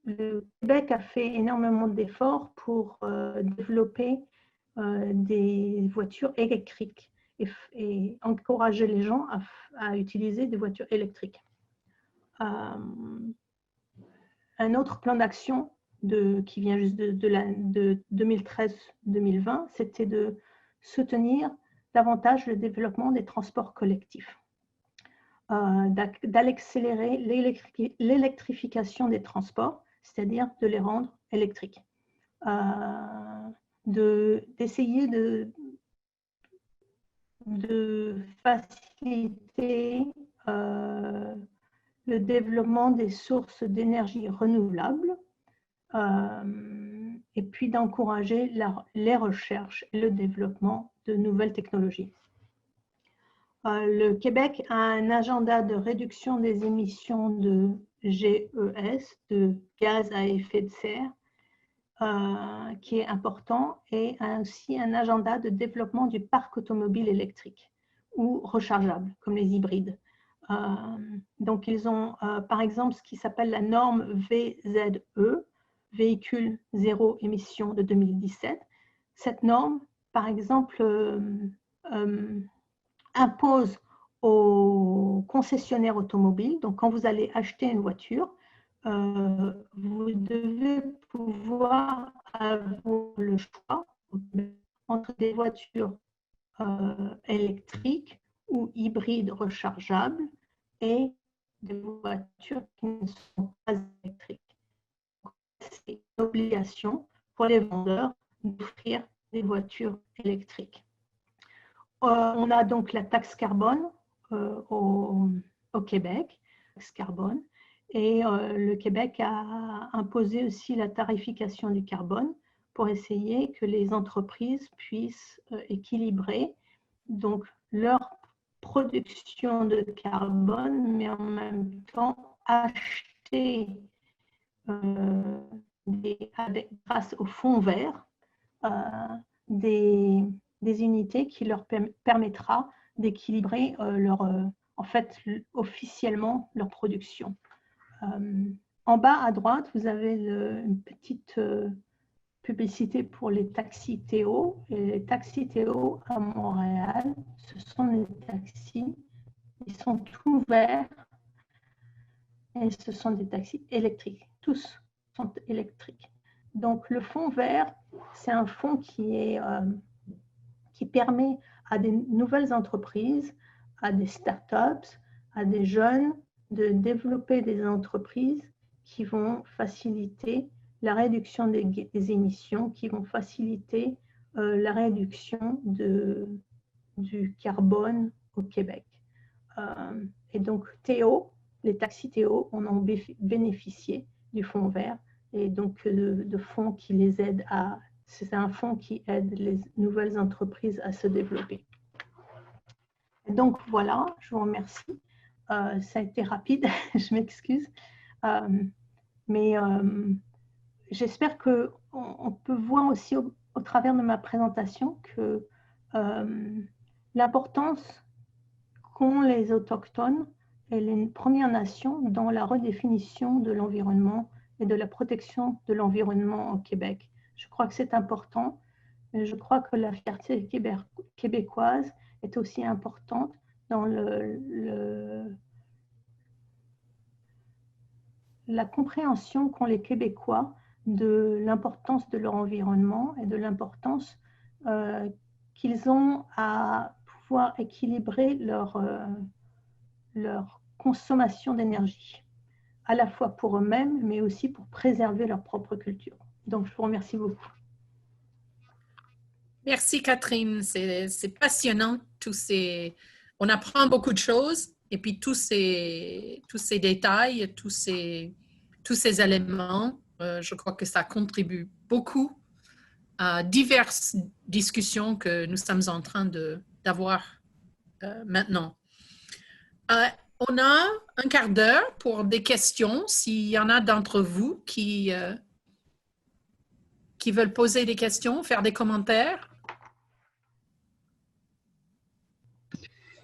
le Québec a fait énormément d'efforts pour développer des voitures électriques et encourager les gens à utiliser des voitures électriques. Un autre plan d'action qui vient juste de 2013-2020, c'était de soutenir davantage le développement des transports collectifs, d'accélérer l'électrification des transports, c'est-à-dire de les rendre électriques, d'essayer de faciliter le développement des sources d'énergie renouvelables, et puis d'encourager les recherches et le développement de nouvelles technologies. Le Québec a un agenda de réduction des émissions de GES, de gaz à effet de serre, qui est important, et aussi un agenda de développement du parc automobile électrique ou rechargeable, comme les hybrides. Donc, ils ont, par exemple, ce qui s'appelle la norme VZE, véhicule zéro émission de 2017. Cette norme, par exemple, impose aux concessionnaires automobiles, donc quand vous allez acheter une voiture, vous devez pouvoir avoir le choix entre des voitures électriques ou hybrides rechargeables et des voitures qui ne sont pas électriques. C'est une obligation pour les vendeurs d'offrir des voitures électriques. On a donc la taxe carbone au Québec, taxe carbone, et le Québec a imposé aussi la tarification du carbone pour essayer que les entreprises puissent équilibrer donc leur production de carbone, mais en même temps acheter grâce au fonds vert des unités qui leur permettra d'équilibrer en fait, officiellement leur production. En bas à droite, vous avez une petite publicité pour les taxis Théo. Et les taxis Théo à Montréal, ce sont des taxis, ils sont tout verts et ce sont des taxis électriques. Tous sont électriques. Donc le fonds vert, c'est un fonds qui permet à des nouvelles entreprises, à des startups, à des jeunes de développer des entreprises qui vont faciliter la réduction des émissions, qui vont faciliter la réduction du carbone au Québec. Et donc Théo, les taxis Théo, on en bénéficié du fonds vert et donc de fonds qui les aident à... C'est un fonds qui aide les nouvelles entreprises à se développer. Et donc voilà, je vous remercie. Ça a été rapide, je m'excuse. Mais j'espère qu'on peut voir aussi au travers de ma présentation que l'importance qu'ont les Autochtones et les Premières Nations dans la redéfinition de l'environnement et de la protection de l'environnement au Québec. Je crois que c'est important. Et je crois que la fierté québécoise est aussi importante dans la compréhension qu'ont les Québécois de l'importance de leur environnement et de l'importance qu'ils ont à pouvoir équilibrer leur consommation d'énergie, à la fois pour eux-mêmes, mais aussi pour préserver leur propre culture. Donc, je vous remercie beaucoup. Merci Catherine, c'est passionnant. On apprend beaucoup de choses et puis tous ces détails, tous ces éléments, je crois que ça contribue beaucoup à diverses discussions que nous sommes en train d'avoir maintenant. On a un quart d'heure pour des questions. S'il y en a d'entre vous qui veulent poser des questions, faire des commentaires.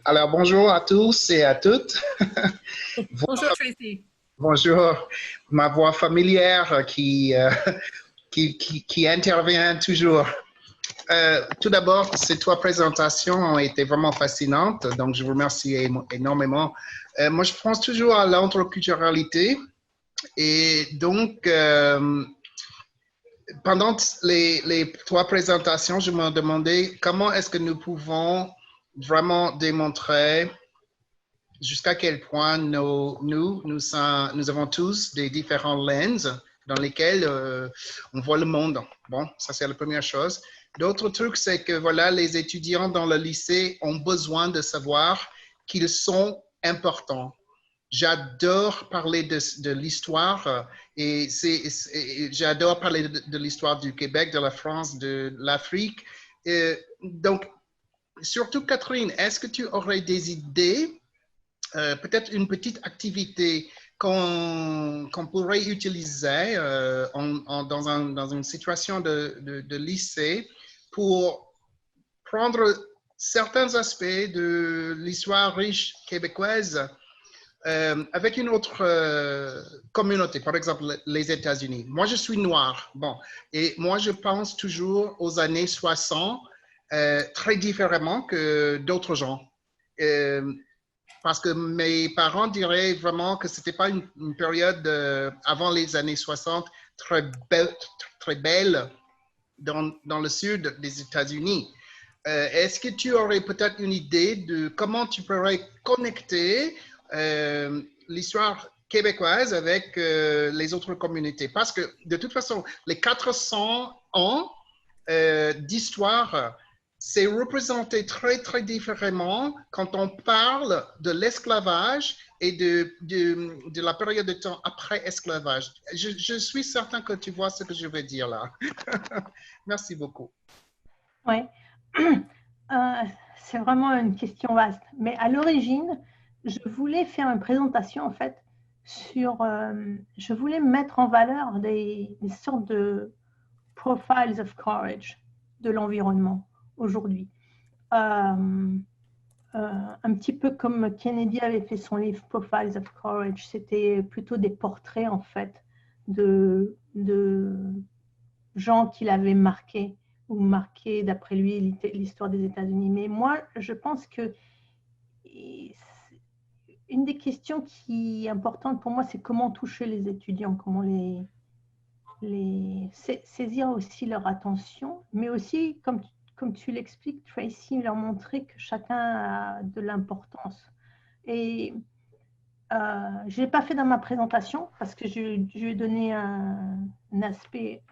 Alors, bonjour à tous et à toutes. Bonjour Tracy. Bonjour. Ma voix familière qui intervient toujours. Tout d'abord, ces 3 présentations ont été vraiment fascinantes, donc je vous remercie énormément. Moi, je pense toujours à l'interculturalité et donc, pendant les 3 présentations, je me demandais comment est-ce que nous pouvons vraiment démontrer jusqu'à quel point nous avons tous des différents lenses dans lesquels on voit le monde. Bon, ça c'est la première chose. L'autre truc, c'est que voilà, les étudiants dans le lycée ont besoin de savoir qu'ils sont importants. J'adore parler de l'histoire et j'adore parler de l'histoire du Québec, de la France, de l'Afrique. Donc, surtout Catherine, est-ce que tu aurais des idées, peut-être une petite activité qu'on pourrait utiliser dans une situation de lycée pour prendre certains aspects de l'histoire riche québécoise avec une autre communauté, par exemple les États-Unis. Moi, je suis noir, bon, et moi, je pense toujours aux années 60 très différemment que d'autres gens. parce que mes parents diraient vraiment que c'était pas une période avant les années 60 très belle dans le sud des États-Unis. Est-ce que tu aurais peut-être une idée de comment tu pourrais connecter l'histoire québécoise avec les autres communautés? Parce que de toute façon, les 400 ans d'histoire, c'est représenté très, très différemment quand on parle de l'esclavage et de la période de temps après esclavage. Je suis certain que tu vois ce que je veux dire là. Merci beaucoup. Oui, c'est vraiment une question vaste. Mais à l'origine, je voulais faire une présentation en fait sur, je voulais mettre en valeur des sortes de profiles of courage de l'environnement aujourd'hui. Un petit peu comme Kennedy avait fait son livre Profiles of Courage, c'était plutôt des portraits en fait de gens qu'il avait marqués ou marqué d'après lui l'histoire des États-Unis. Mais moi, je pense que une des questions qui est importante pour moi, c'est comment toucher les étudiants, comment saisir aussi leur attention, mais aussi, comme tu l'expliques, Tracy, leur montrer que chacun a de l'importance. Et je ne l'ai pas fait dans ma présentation parce que je lui ai donné un aspect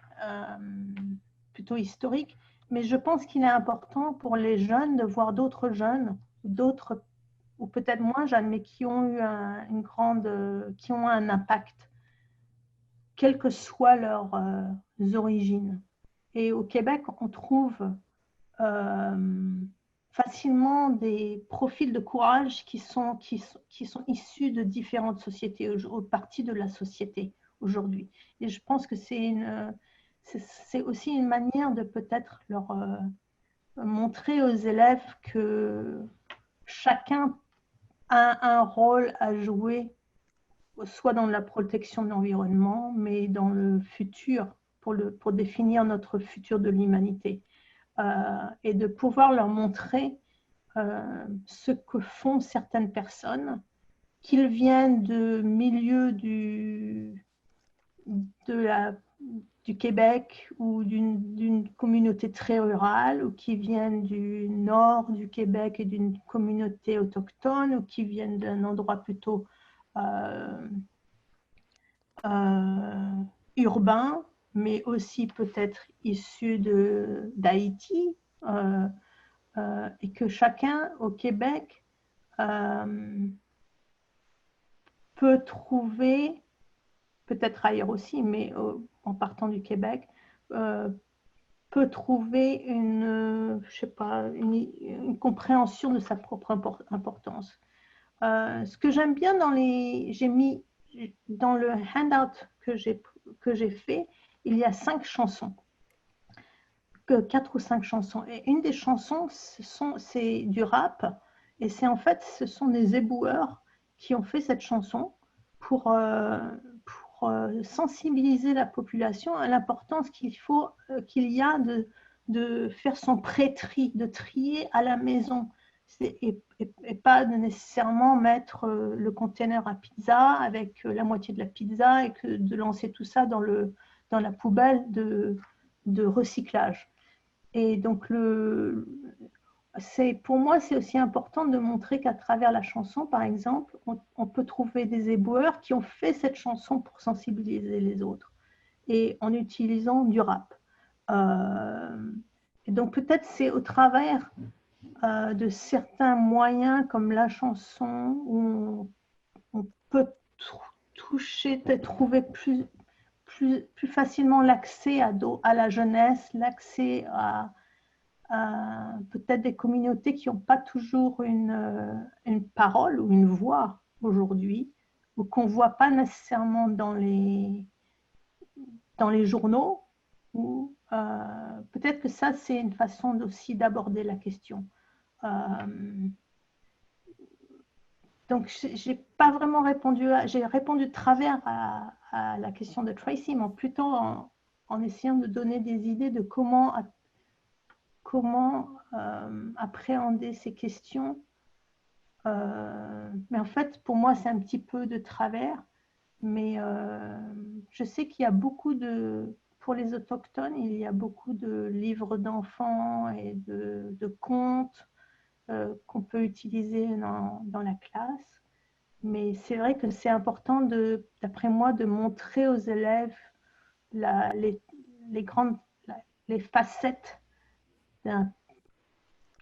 plutôt historique, mais je pense qu'il est important pour les jeunes de voir d'autres jeunes, d'autres ou peut-être moins jeunes, mais qui ont eu qui ont un impact, quelles que soient leurs origines. Et au Québec, on trouve facilement des profils de courage qui sont issus de différentes sociétés, parties de la société aujourd'hui. Et je pense que c'est aussi une manière de peut-être leur montrer aux élèves que chacun a un rôle à jouer, soit dans la protection de l'environnement, mais dans le futur, pour définir notre futur de l'humanité. Et de pouvoir leur montrer ce que font certaines personnes, qu'ils viennent de milieux du Québec ou d'une communauté très rurale, ou qui viennent du nord du Québec et d'une communauté autochtone, ou qui viennent d'un endroit plutôt urbain, mais aussi peut-être issus d'Haïti, et que chacun au Québec peut trouver, peut-être ailleurs aussi, mais en partant du Québec, peut trouver une compréhension de sa propre importance. Ce que j'aime bien j'ai mis dans le handout que j'ai fait, il y a 5 chansons. 4 ou 5 chansons. Et une des chansons, c'est du rap. Et c'est en fait, ce sont des éboueurs qui ont fait cette chanson pour sensibiliser la population à l'importance qu'il y a de faire son pré-tri, de trier à la maison. Et pas de nécessairement mettre le container à pizza avec la moitié de la pizza et de lancer tout ça dans la poubelle de recyclage. Et donc, pour moi, c'est aussi important de montrer qu'à travers la chanson, par exemple, on peut trouver des éboueurs qui ont fait cette chanson pour sensibiliser les autres, et en utilisant du rap. Et donc, peut-être c'est au travers de certains moyens comme la chanson où on peut trouver plus facilement l'accès à la jeunesse, l'accès à peut-être des communautés qui n'ont pas toujours une parole ou une voix aujourd'hui, ou qu'on ne voit pas nécessairement dans les journaux. Ou peut-être que ça, c'est une façon aussi d'aborder la question. Donc, j'ai pas vraiment j'ai répondu de travers à la question de Tracy, mais plutôt en essayant de donner des idées de comment appréhender ces questions Mais en fait, pour moi, c'est un petit peu de travers. Mais je sais qu'il y a beaucoup pour les autochtones, il y a beaucoup de livres d'enfants et de contes qu'on peut utiliser dans la classe. Mais c'est vrai que c'est important, d'après moi, de montrer aux élèves les facettes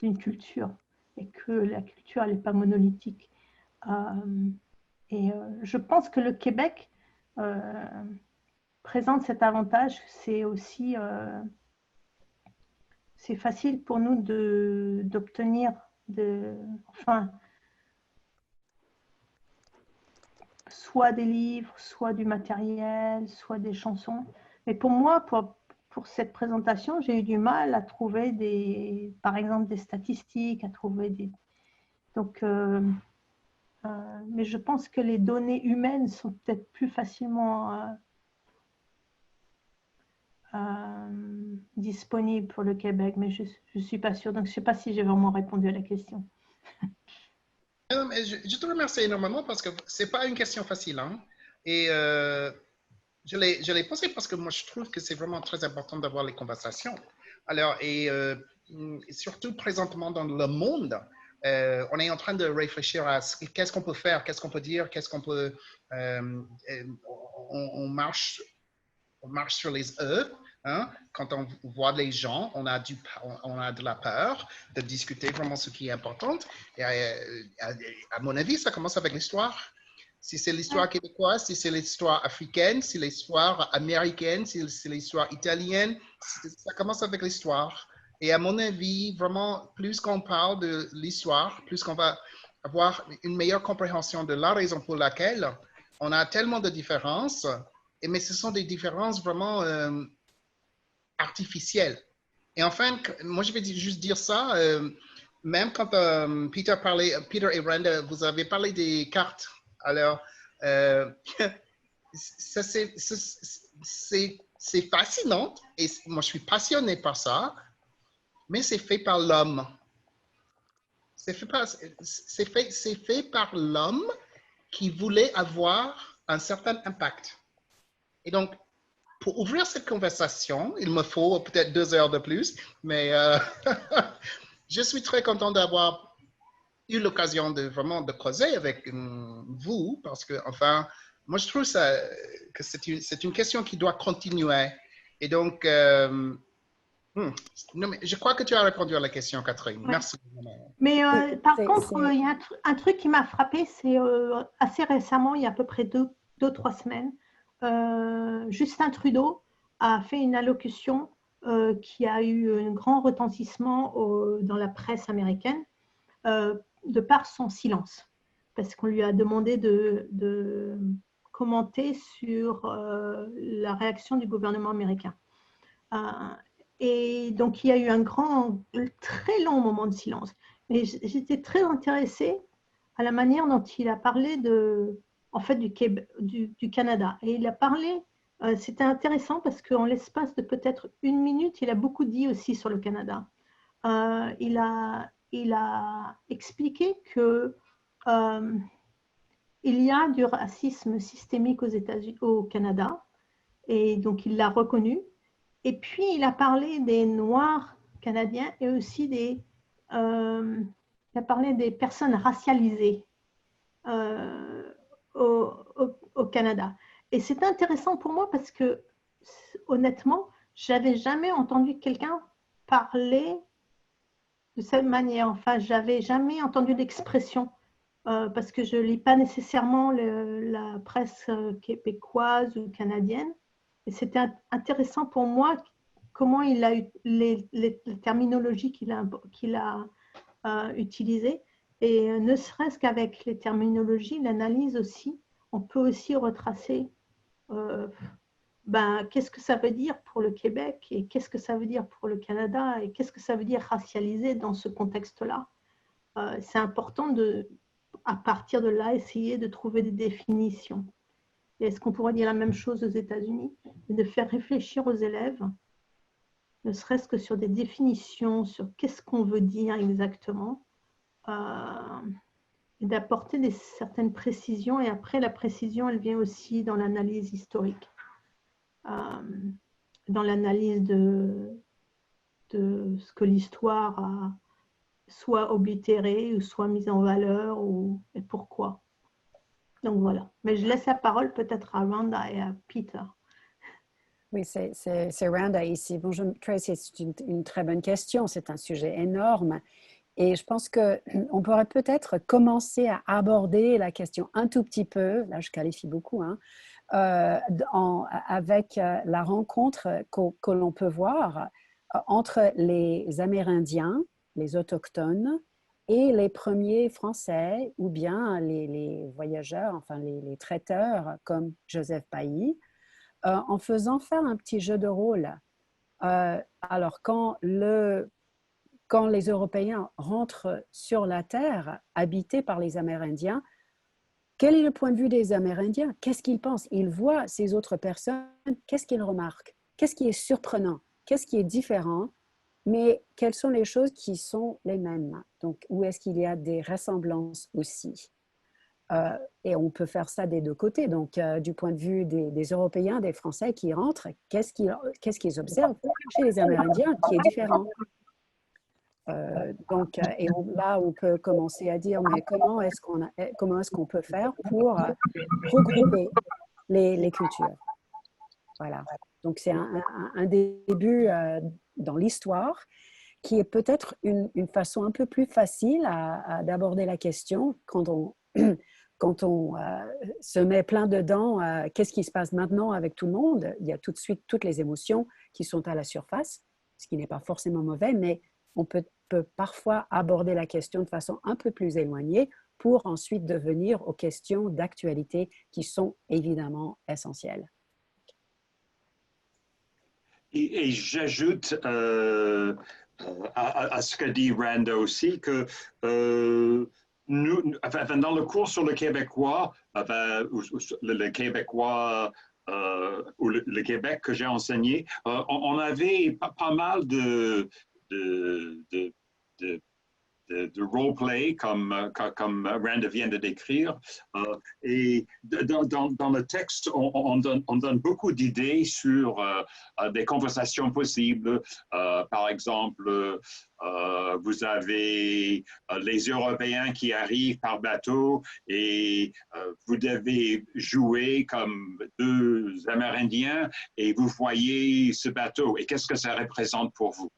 d'une culture et que la culture, elle n'est pas monolithique. Je pense que le Québec présente cet avantage. C'est aussi c'est facile pour nous d'obtenir soit des livres, soit du matériel, soit des chansons. Mais pour moi, pour cette présentation, j'ai eu du mal à trouver par exemple des statistiques, à trouver des... Donc, mais je pense que les données humaines sont peut-être plus facilement disponibles pour le Québec, mais je ne suis pas sûre. Donc, je ne sais pas si j'ai vraiment répondu à la question. Non, mais je te remercie énormément parce que ce n'est pas une question facile. Hein? Et je l'ai posé parce que moi, je trouve que c'est vraiment très important d'avoir les conversations. Alors, et surtout présentement dans le monde, on est en train de réfléchir à qu'est-ce qu'on peut faire, qu'est-ce qu'on peut dire, qu'est-ce qu'on peut... on marche sur les œufs. Hein? Quand on voit les gens, on a de la peur de discuter vraiment ce qui est important. Et à mon avis, ça commence avec l'histoire. Si c'est l'histoire québécoise, si c'est l'histoire africaine, si c'est l'histoire américaine, si c'est l'histoire italienne, ça commence avec l'histoire. Et à mon avis, vraiment, plus qu'on parle de l'histoire, plus qu'on va avoir une meilleure compréhension de la raison pour laquelle on a tellement de différences, mais ce sont des différences vraiment artificielles. Et enfin, moi, je vais juste dire ça, même quand Peter et Randa, vous avez parlé des cartes. Alors, c'est fascinant et moi, je suis passionné par ça, mais c'est fait par l'homme. C'est fait par l'homme qui voulait avoir un certain impact. Et donc, pour ouvrir cette conversation, il me faut peut-être 2 heures de plus, mais je suis très content d'avoir eu l'occasion de vraiment de causer avec vous, parce que, enfin, moi, je trouve que c'est une question qui doit continuer. Et donc, non, mais je crois que tu as répondu à la question, Catherine. Ouais. Merci. Mais par contre, il y a un truc qui m'a frappé, c'est assez récemment, il y a à peu près 2-3 semaines, Justin Trudeau a fait une allocution qui a eu un grand retentissement dans la presse américaine de par son silence, parce qu'on lui a demandé de commenter sur la réaction du gouvernement américain. Et donc, il y a eu un très long moment de silence. Mais j'étais très intéressée à la manière dont il a parlé en fait, du Canada. Et il a parlé, c'était intéressant parce qu'en l'espace de peut-être 1 minute, il a beaucoup dit aussi sur le Canada. Il a expliqué que il y a du racisme systémique au Canada, et donc il l'a reconnu. Et puis, il a parlé des Noirs canadiens et aussi il a parlé des personnes racialisées au Canada. Et c'est intéressant pour moi parce que, honnêtement, je n'avais jamais entendu quelqu'un parler de cette manière. Enfin, je n'avais jamais entendu d'expression parce que je ne lis pas nécessairement la presse québécoise ou canadienne. Et c'était intéressant pour moi comment il a eu les terminologies qu'il a utilisées. Et ne serait-ce qu'avec les terminologies, l'analyse aussi, on peut aussi retracer qu'est-ce que ça veut dire pour le Québec et qu'est-ce que ça veut dire pour le Canada et qu'est-ce que ça veut dire racialiser dans ce contexte-là. C'est important à partir de là, essayer de trouver des définitions. Et est-ce qu'on pourrait dire la même chose aux États-Unis et de faire réfléchir aux élèves, ne serait-ce que sur des définitions, sur qu'est-ce qu'on veut dire exactement. et d'apporter certaines précisions. Et après, la précision, elle vient aussi dans l'analyse historique, dans l'analyse de ce que l'histoire a soit oblitéré ou soit mise en valeur et pourquoi. Donc voilà. Mais je laisse la parole peut-être à Rhonda et à Peter. Oui, c'est Rhonda ici. Bonjour Tracy, c'est une très bonne question. C'est un sujet énorme. Et je pense qu'on pourrait peut-être commencer à aborder la question un tout petit peu, là je qualifie beaucoup, hein, avec la rencontre que l'on peut voir entre les Amérindiens, les autochtones, et les premiers Français, ou bien les voyageurs, enfin les traiteurs comme Joseph Bailly, en faisant faire un petit jeu de rôle. Alors, quand les Européens rentrent sur la terre habitée par les Amérindiens, quel est le point de vue des Amérindiens? Qu'est-ce qu'ils pensent? Ils voient ces autres personnes, qu'est-ce qu'ils remarquent? Qu'est-ce qui est surprenant? Qu'est-ce qui est différent? Mais quelles sont les choses qui sont les mêmes? Donc, où est-ce qu'il y a des ressemblances aussi? Et on peut faire ça des deux côtés. Donc, du point de vue des Européens, des Français qui rentrent, qu'est-ce qu'ils observent chez les Amérindiens qui est différent? Là, on peut commencer à dire, mais comment est-ce qu'on peut faire pour regrouper les cultures? Voilà. Donc, c'est un début dans l'histoire qui est peut-être une façon un peu plus facile d'aborder la question quand on, quand on se met plein dedans. Qu'est-ce qui se passe maintenant avec tout le monde? Il y a tout de suite toutes les émotions qui sont à la surface, ce qui n'est pas forcément mauvais, mais on peut parfois aborder la question de façon un peu plus éloignée pour ensuite devenir aux questions d'actualité qui sont évidemment essentielles. Et j'ajoute à ce que dit Randa aussi que dans le cours sur le québécois, le québécois ou le Québec que j'ai enseigné, on avait pas mal de roleplay comme Randa vient de décrire. Et dans le texte, on donne beaucoup d'idées sur des conversations possibles. Par exemple, vous avez les Européens qui arrivent par bateau et vous devez jouer comme deux Amérindiens et vous voyez ce bateau. Et qu'est-ce que ça représente pour vous?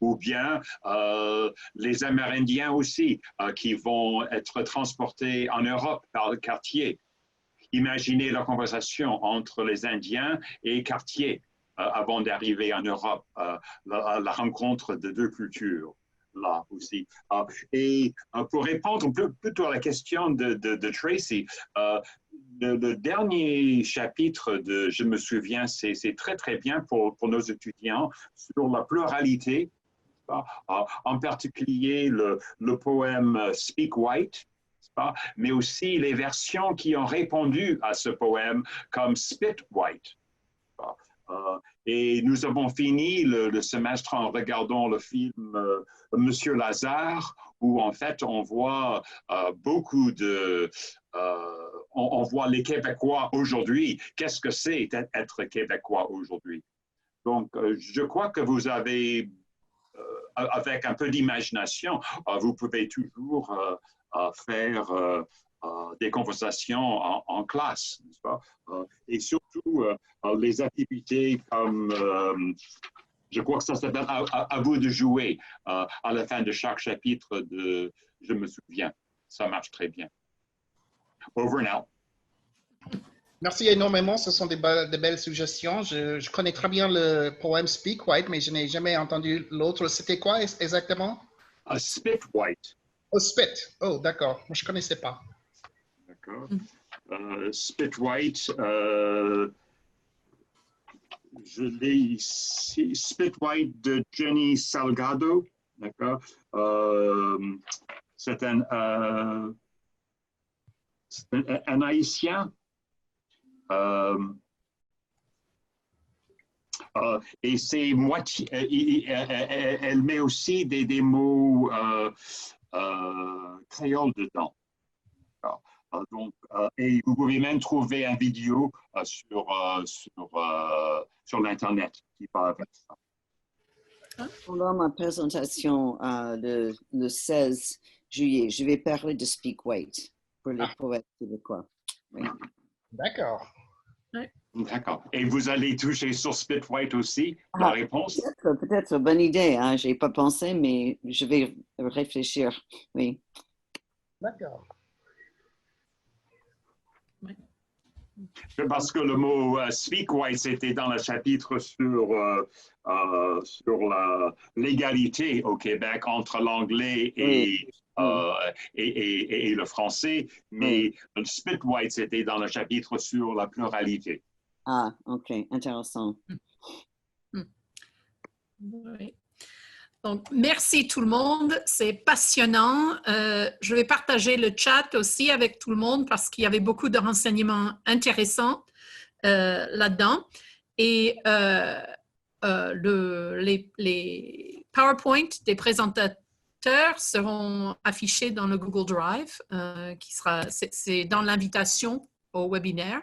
Ou bien les Amérindiens aussi qui vont être transportés en Europe par Cartier. Imaginez la conversation entre les Indiens et Cartier avant d'arriver en Europe, la rencontre de deux cultures. Là aussi. Et pour répondre plutôt à la question de Tracy, le dernier chapitre de Je me souviens, c'est très très bien pour nos étudiants sur la pluralité, en particulier le poème Speak White, mais aussi les versions qui ont répondu à ce poème comme Spit White. Et nous avons fini le semestre en regardant le film Monsieur Lazare, où en fait on voit beaucoup de... on voit les Québécois aujourd'hui. Qu'est-ce que c'est être Québécois aujourd'hui? Donc, je crois que vous avez, avec un peu d'imagination, vous pouvez toujours faire des conversations en classe, n'est-ce pas? Et surtout, les activités comme, je crois que ça s'appelle à vous de jouer à la fin de chaque chapitre de Je me souviens. Ça marche très bien. Over and out. Merci énormément, ce sont des belles suggestions. Je connais très bien le poème Speak White, mais je n'ai jamais entendu l'autre. C'était quoi exactement? Spit White. Oh, Spit. Oh, d'accord. Je ne connaissais pas. D'accord. Spit White, je l'ai ici. Spit White de Jenny Salgado. D'accord. C'est un haïtien. Et c'est moitié. Elle met aussi des mots créole dedans. Donc, et vous pouvez même trouver une vidéo sur l'Internet qui va avec ça. Pendant ma présentation le 16 juillet, je vais parler de Speak White pour les poètes québécois. Oui. D'accord. D'accord. Et vous allez toucher sur Speak White aussi, la réponse? Peut-être, bonne idée. Hein? Je n'ai pas pensé, mais je vais réfléchir. Oui. D'accord. Parce que le mot Speak White, c'était dans le chapitre sur l'égalité au Québec entre l'anglais et le français, mais le Speak White, c'était dans le chapitre sur la pluralité. Ah, ok, intéressant. Oui. Donc, merci tout le monde, c'est passionnant. Je vais partager le chat aussi avec tout le monde parce qu'il y avait beaucoup de renseignements intéressants là-dedans. Et les PowerPoint des présentateurs seront affichés dans le Google Drive, c'est dans l'invitation au webinaire.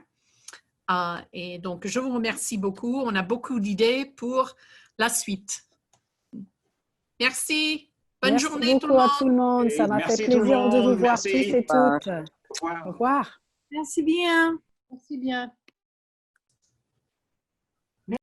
Et donc, je vous remercie beaucoup. On a beaucoup d'idées pour la suite. Merci. Bonne Merci journée tout le beaucoup à monde. tout le monde. Ça m'a fait Merci tout le plaisir de vous monde. voir Merci. tous et Au revoir. toutes. Au revoir. Au revoir. Merci bien. Merci bien.